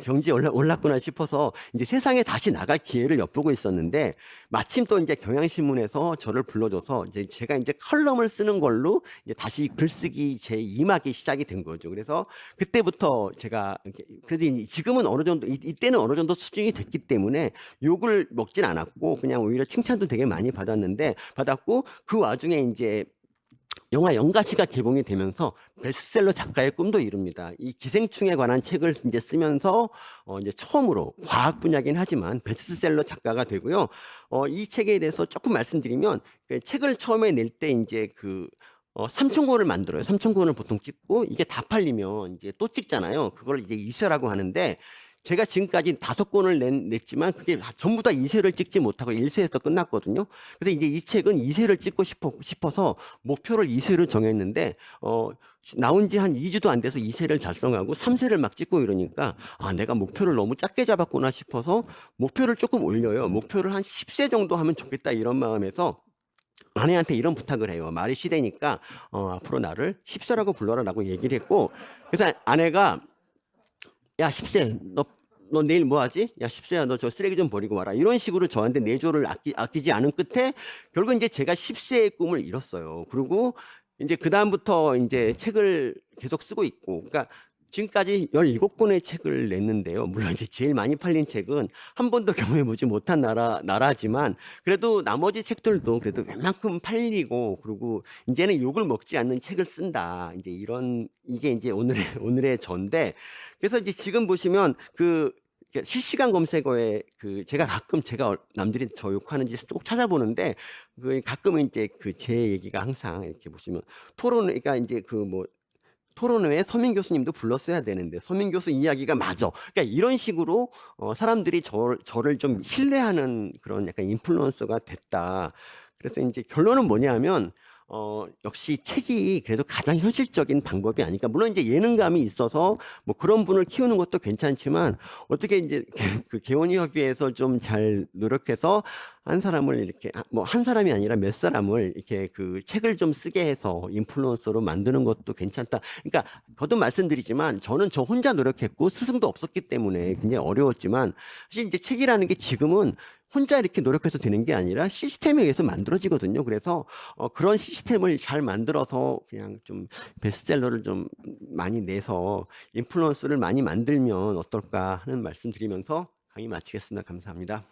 경지에 올랐구나 싶어서 이제 세상에 다시 나갈 기회를 엿보고 있었는데 마침 또 이제 경향신문에서 저를 불러줘서 이제 제가 이제 컬럼을 쓰는 걸로 이제 다시 글쓰기 제 2막이 시작이 된 거죠. 그래서 그때부터 제가 그래도 지금은 어느 정도 이때는 어느 정도 수준이 됐기 때문에 욕을 먹진 않았고 그냥 오히려 칭찬도 되게 많이 받았고 그 와중에 이제 영화 영가시가 개봉이 되면서 베스트셀러 작가의 꿈도 이룹니다. 이 기생충에 관한 책을 이제 쓰면서 이제 처음으로 과학 분야긴 하지만 베스트셀러 작가가 되고요. 이 책에 대해서 조금 말씀드리면 책을 처음에 낼 때 이제 3,000권을 만들어요. 3,000권을 보통 찍고 이게 다 팔리면 이제 또 찍잖아요. 그걸 이제 이세라고 하는데 제가 지금까지 5권을 냈지만 그게 전부 다 2세를 찍지 못하고 1세에서 끝났거든요. 그래서 이제 이 책은 2세를 찍고 싶어서 목표를 2세로 정했는데 나온 지 한 2주도 안 돼서 2세를 달성하고 3세를 막 찍고 이러니까 내가 목표를 너무 작게 잡았구나 싶어서 목표를 조금 올려요. 목표를 한 10세 정도 하면 좋겠다 이런 마음에서 아내한테 이런 부탁을 해요. 말이 시대니까 앞으로 나를 10세라고 불러라라고 얘기를 했고 그래서 아내가 야 10세 너 내일 뭐 하지? 야 10세야 너 저 쓰레기 좀 버리고 와라. 이런 식으로 저한테 내조를 아끼지 않은 끝에 결국 이제 제가 10세의 꿈을 이뤘어요. 그리고 이제 그다음부터 이제 책을 계속 쓰고 있고 그러니까 지금까지 17권의 책을 냈는데요. 물론 이제 제일 많이 팔린 책은 한 번도 경험해보지 못한 나라지만 그래도 나머지 책들도 그래도 웬만큼 팔리고 그리고 이제는 욕을 먹지 않는 책을 쓴다. 이제 이게 이제 오늘의 전데 그래서 이제 지금 보시면 실시간 검색어에 제가 남들이 저 욕하는지 쭉 찾아보는데 가끔은 이제 제 얘기가 항상 이렇게 보시면 그러니까 이제 토론회에 서민 교수님도 불렀어야 되는데 서민 교수 이야기가 맞아. 그러니까 이런 식으로 사람들이 저를 좀 신뢰하는 그런 약간 인플루언서가 됐다. 그래서 이제 결론은 뭐냐면 역시 책이 그래도 가장 현실적인 방법이 아닐까. 물론 이제 예능감이 있어서 뭐 그런 분을 키우는 것도 괜찮지만 어떻게 이제 그 개원협의회에서 좀 잘 노력해서 한 사람을 이렇게 뭐 한 사람이 아니라 몇 사람을 이렇게 그 책을 좀 쓰게 해서 인플루언서로 만드는 것도 괜찮다. 그러니까 거듭 말씀드리지만 저는 저 혼자 노력했고 스승도 없었기 때문에 굉장히 어려웠지만 사실 이제 책이라는 게 지금은 혼자 이렇게 노력해서 되는 게 아니라 시스템에 의해서 만들어지거든요. 그래서 그런 시스템을 잘 만들어서 그냥 좀 베스트셀러를 좀 많이 내서 인플루언서를 많이 만들면 어떨까 하는 말씀 드리면서 강의 마치겠습니다. 감사합니다.